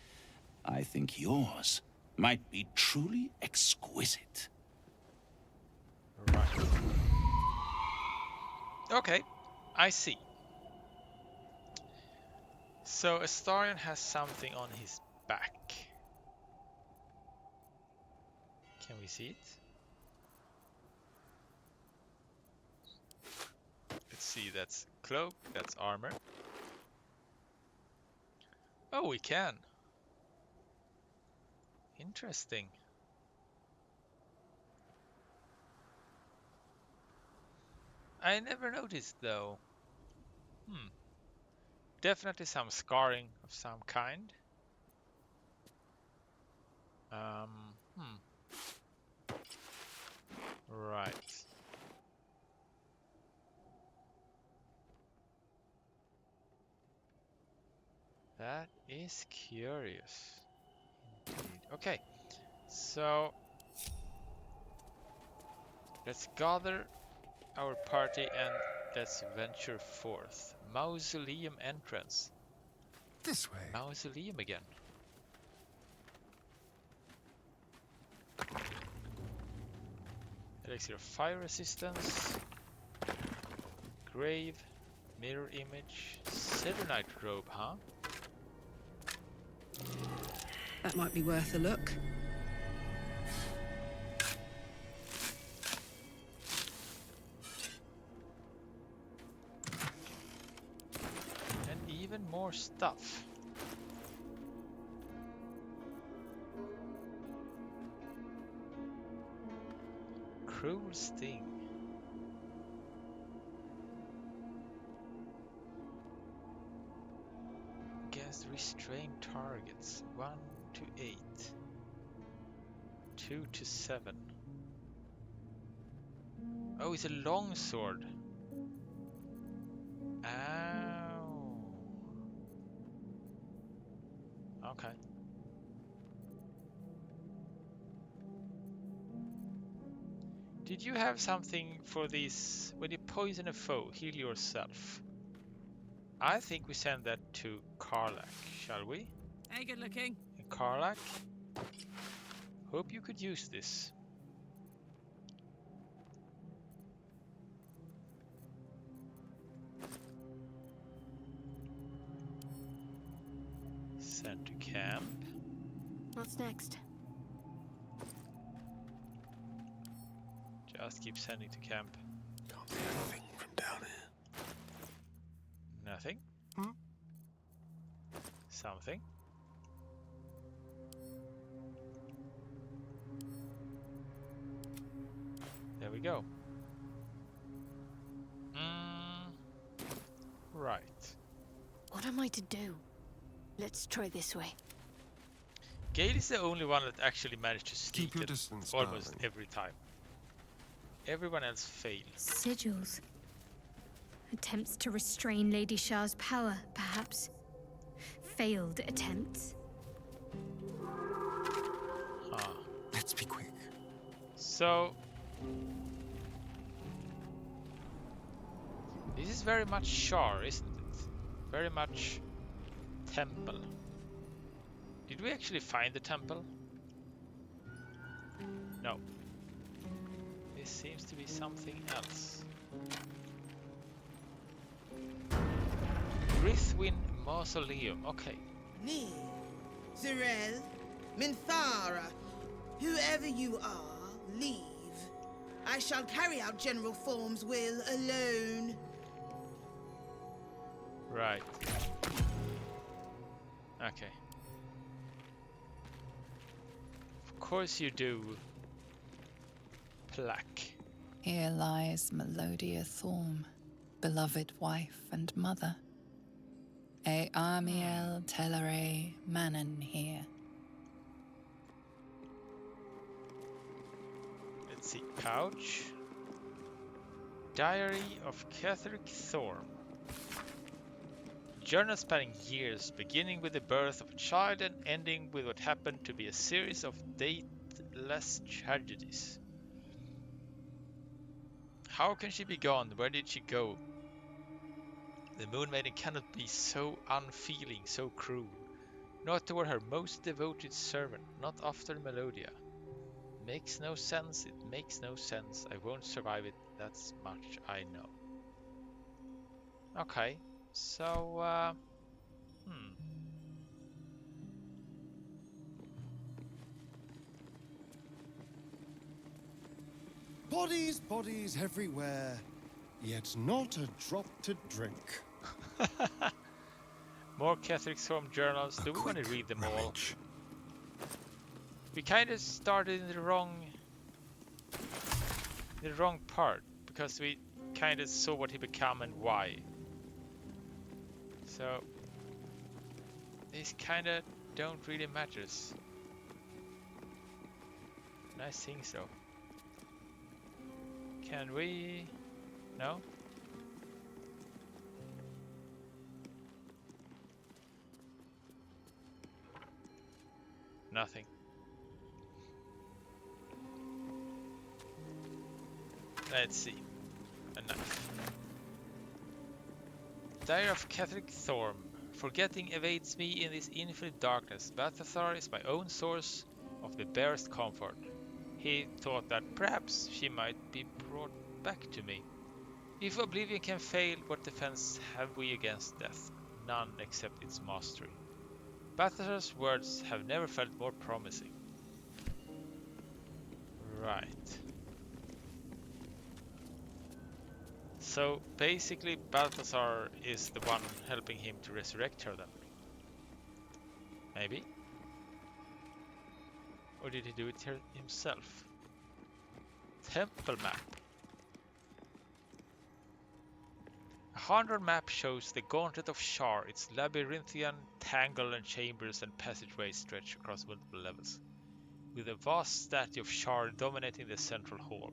I think yours might be truly exquisite. Right. Okay, I see. So Astarion has something on his back. Can we see it? Let's see, that's cloak, that's armor. Oh, we can. Interesting. I never noticed though. Definitely some scarring of some kind. Right. That is curious. Indeed. Okay, so let's gather our party and let's venture forth. Mausoleum entrance. This way. Mausoleum again. Elixir of fire resistance. Grave. Mirror image. Selenite robe, huh? That might be worth a look. And even more stuff. Cruel sting. Against restrained targets. 1 to 8. 2 to 7. Oh, it's a long sword. Ow. Okay. Did you have something for this? When you poison a foe, heal yourself. I think we send that to Karlach, shall we? Hey, good looking. And Karlach, hope you could use this. Send to camp. What's next? Just keep sending to camp. Can't see anything from down here. Nothing. Hmm? Something. There we go. Right. What am I to do? Let's try this way. Gale is the only one that actually managed to sneak Keep your it distance, almost darling. every time. Everyone else failed. Sigils. Attempts to restrain Lady Shah's power, perhaps. Failed attempts. Huh. Let's be quick. So, This is very much Shar, isn't it? Very much temple. Did we actually find the temple? No. This seems to be something else. Rithwin Mausoleum. Okay. Me, Zirel, Minthara, whoever you are, leave. I shall carry out General Form's will alone. Right. Okay. Of course you do. Plaque. Here lies Melodia Thorm, beloved wife and mother. E Amiel Telere Manon here. Let's see. Pouch. Diary of Catherick Thorm. Journal spanning years, beginning with the birth of a child and ending with what happened to be a series of dateless tragedies. How can she be gone? Where did she go? The Moon Maiden cannot be so unfeeling, so cruel. Not toward her most devoted servant, not after Melodia. Makes no sense, it makes no sense. I won't survive it, that's much I know. Okay, so, Bodies, bodies everywhere, yet not a drop to drink. More Catholic Storm journals. Do we want to read them all? We kind of started in the wrong part because we kind of saw what he became and why. So these kind of don't really matters. Nice things though. Can we? No? Nothing. Let's see. A knife. Diary of Catherick Thorm. Forgetting evades me in this infinite darkness. Balthazar is my own source of the barest comfort. He thought that perhaps she might be brought back to me. If oblivion can fail, what defense have we against death? None except its mastery. Balthazar's words have never felt more promising. Right. So basically Balthazar is the one helping him to resurrect her then. Maybe? Or did he do it himself? Temple map. A 100 map shows the gauntlet of Shar. Its labyrinthian tangle and chambers and passageways stretch across multiple levels, with a vast statue of Shar dominating the central hall.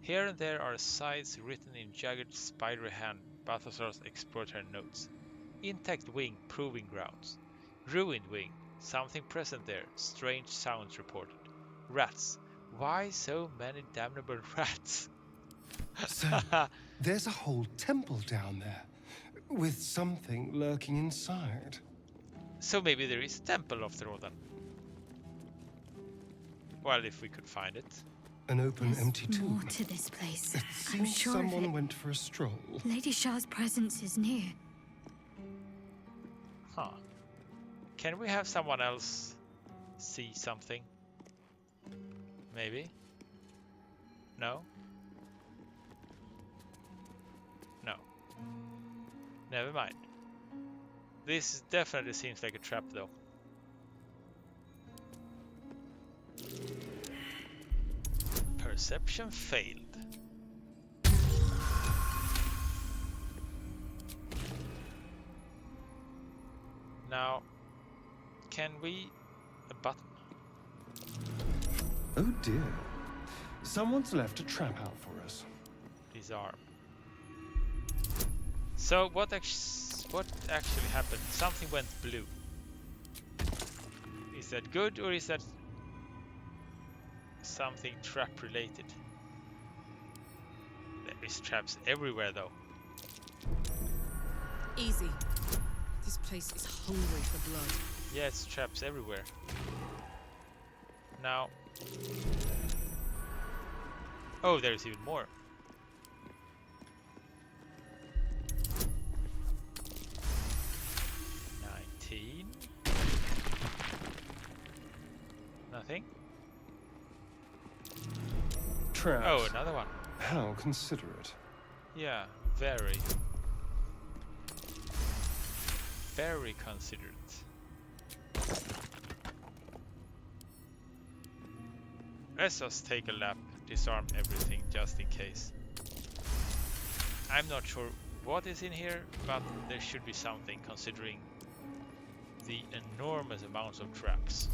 Here and there are sides written in jagged, spidery hand. Balthazar's exploratory notes. Intact wing, proving grounds. Ruined wing, something present there. Strange sounds reported. Rats. Why so many damnable rats? So, there's a whole temple down there, with something lurking inside. So maybe there is a temple after all then. Well, if we could find it. An open, There's empty tomb. more to this place. It I'm seems sure of someone it. went for a stroll. Lady Shah's presence is near. Huh. Can we have someone else see something? Maybe? No? No. Never mind. This definitely seems like a trap though. Perception failed. Now, can we... a button? Oh dear. Someone's left a trap out for us. Disarm. So what actually happened? Something went blue. Is that good or is that something trap related? There is traps everywhere though. Easy. This place is hungry for blood. Yeah, it's traps everywhere. Now. Oh, there's even more. Nothing. Traps. Oh, another one. How considerate. Yeah, very. Very considerate. Let's just take a lap, disarm everything just in case. I'm not sure what is in here, but there should be something considering the enormous amounts of traps.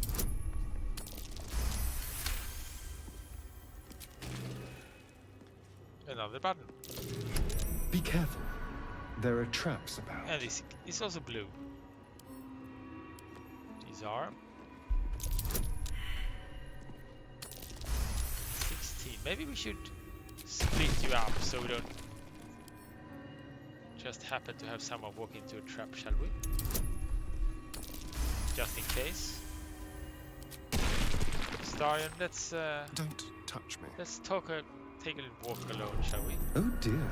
Another button. Be careful. There are traps about. And this is also blue. Disarm. 16. Maybe we should split you up so we don't just happen to have someone walk into a trap, shall we? Just in case. Astarion, let's Don't touch me. let's take a little walk alone, shall we? Oh dear.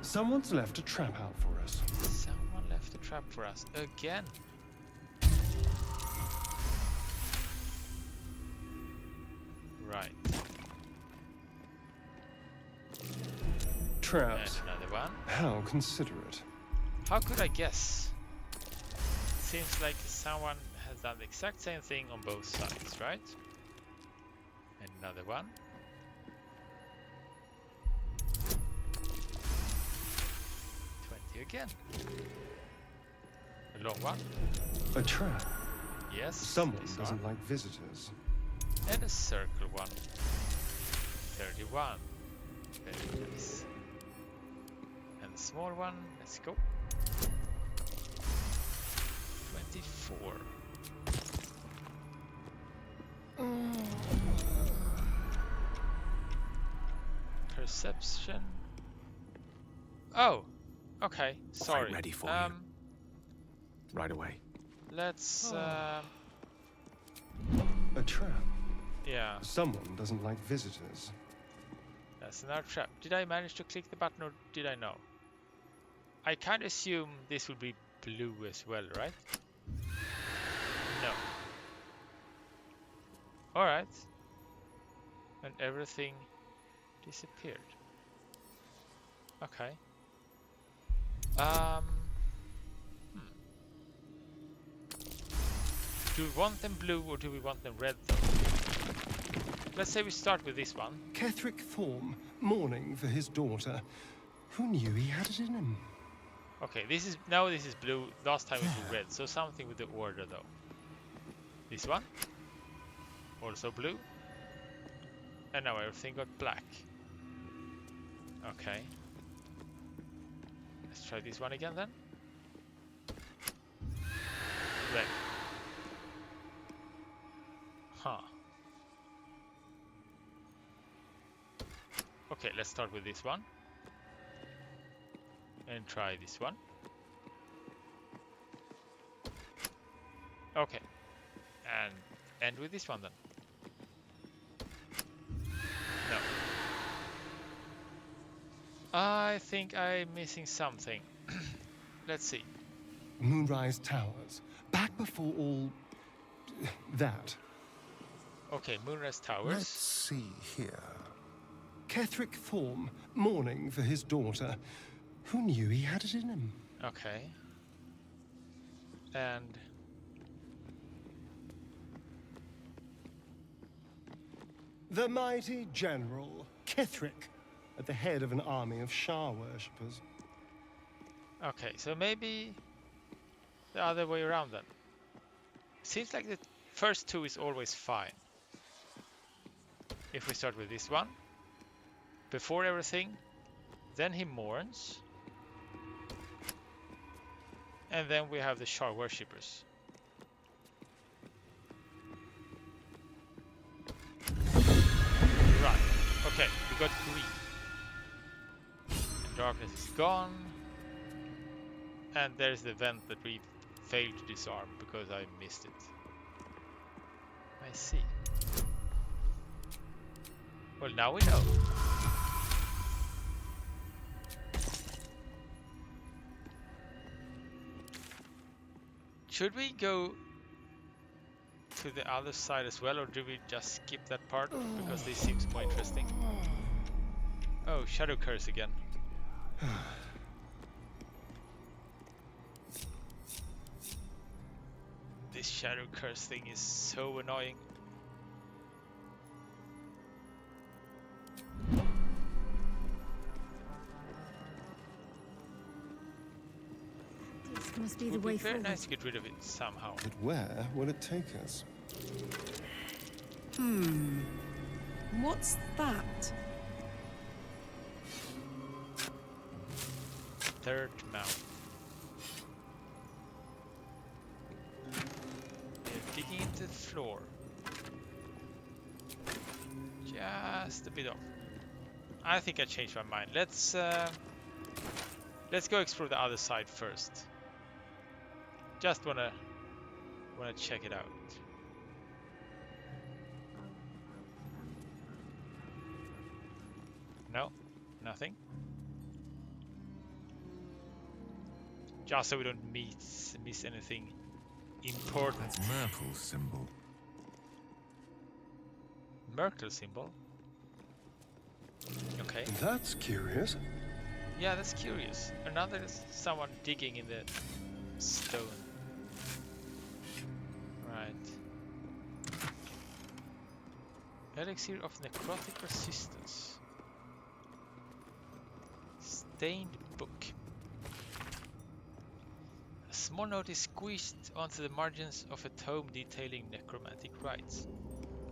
Someone's left a trap out for us. Someone left a trap for us again. Right. Traps. And another one. How considerate. How could I guess? Seems like someone has done the exact same thing on both sides, right? And another one. Again. A long one. A trap. Yes. Someone this doesn't one. like visitors. And a circle one. 31. Very nice. And the small one. Let's go. 24. Perception. Oh. Okay, sorry. Quite ready for you. Right away. Let's A trap. yeah, Someone doesn't like visitors. that's another trap. Did I manage to click the button or did I know? I can't assume this will be blue as well, right? No. Alright. And everything disappeared. Okay. Do we want them blue or do we want them red though? Let's say we start with this one. Ketheric Thorm, mourning for his daughter. Who knew he had it in him? Okay, this is blue. Last time it was red, so something with the order though. This one. Also blue. And now everything got black. Okay. Let's try this one again then. Red. Huh. Okay, let's start with this one. And try this one. Okay. And end with this one then. No. I think I'm missing something. Let's see. Moonrise Towers. Back before all that. Okay, Moonrise Towers. Let's see here. Ketheric Thorm, mourning for his daughter. Who knew he had it in him? Okay. And The mighty general, Ketheric, at the head of an army of Shah worshippers. okay, so maybe the other way around then. Seems like the first two is always fine. If we start with this one, before everything, then he mourns, and then we have the Shah worshippers. Right, okay, we got green. And darkness is gone. And there's the vent that we failed to disarm because I missed it. I see. Well, now we know. Should we go to the other side as well, or do we just skip that part? Because this seems more interesting. Oh, Shadow Curse again. This Shadow Curse thing is so annoying. This must be It the would way be very forward. nice to get rid of it somehow. But where will it take us? What's that? Third mount. They're digging into the floor. Just a bit off. I think I changed my mind. Let's go explore the other side first. Just wanna check it out. No, nothing. Just so we don't miss anything important. That's Myrtle's symbol. Myrtle symbol. Okay. That's curious. Yeah, that's curious. Another someone digging in the stone. Right. Elixir of necrotic resistance. Stained book. A small note is squeezed onto the margins of a tome detailing necromantic rites.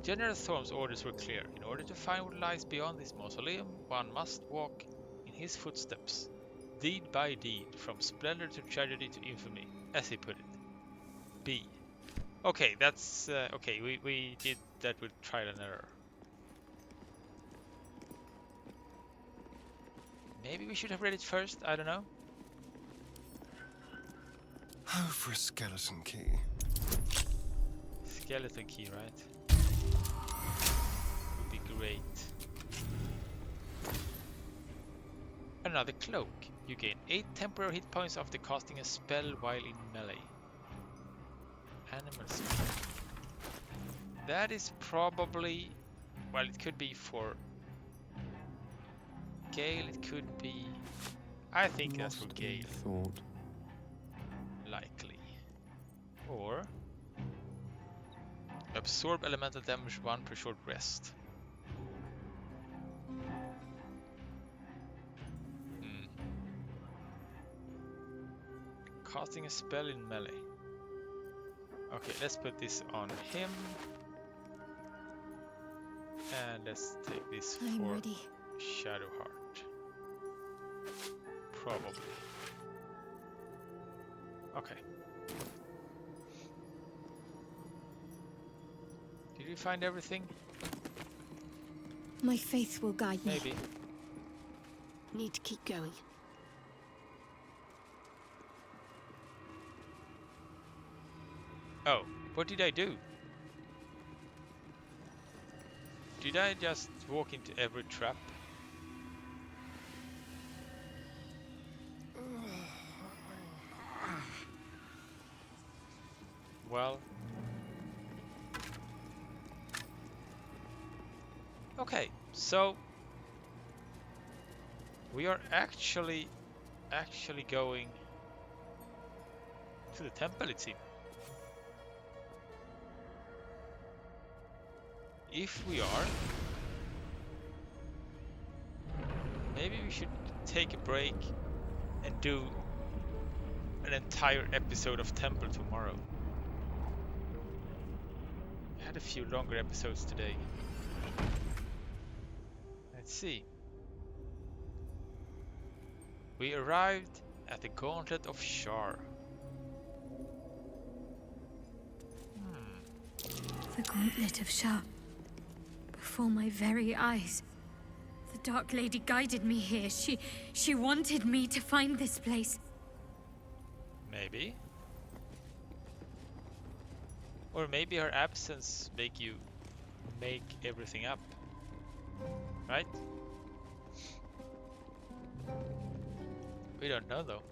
General Thorm's orders were clear. In order to find what lies beyond this mausoleum, one must walk in his footsteps, deed by deed, from splendor to tragedy to infamy, as he put it. B. Okay, that's okay. We did that with trial and error. Maybe we should have read it first. I don't know. Oh, for a skeleton key. Skeleton key, right? Would be great. Another cloak. You gain 8 temporary hit points after casting a spell while in melee. Animal spell. That is probably... Well, it could be for Gale, it could be... I think that's for Gale. Thought. Likely. Or... Absorb elemental damage 1 per short rest. Casting a spell in melee. Okay, let's put this on him. And let's take this I'm for ready. Shadowheart. Probably. Okay. Did you find everything? My faith will guide me. Maybe. Need to keep going. Oh, what did I do? Did I just walk into every trap? Well... Okay, so... We are actually going to the temple, it seems. If we are, maybe we should take a break and do an entire episode of Temple tomorrow. I had a few longer episodes today. Let's see. We arrived at the Gauntlet of Shar. The Gauntlet of Shar. Before my very eyes. The Dark Lady guided me here. She wanted me to find this place. Maybe. Or maybe her absence make you make everything up. Right? We don't know though.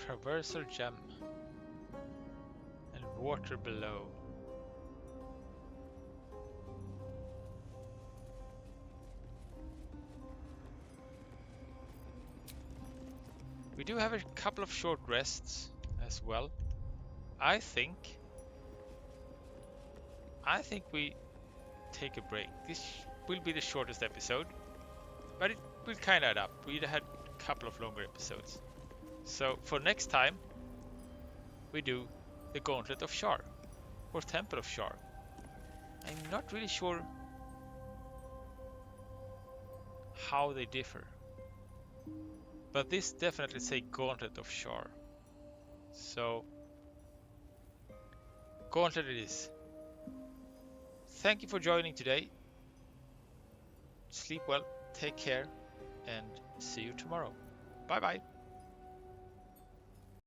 Traversal gem. And water below. We do have a couple of short rests as well. I think we take a break. This will be the shortest episode, but it will kind of add up. We had a couple of longer episodes. So for next time, we do the Gauntlet of Shar, or Temple of Shar. I'm not really sure how they differ, but this definitely say Gauntlet of Shar. So Gauntlet it is. Thank you for joining today. Sleep well, take care, and see you tomorrow. Bye bye.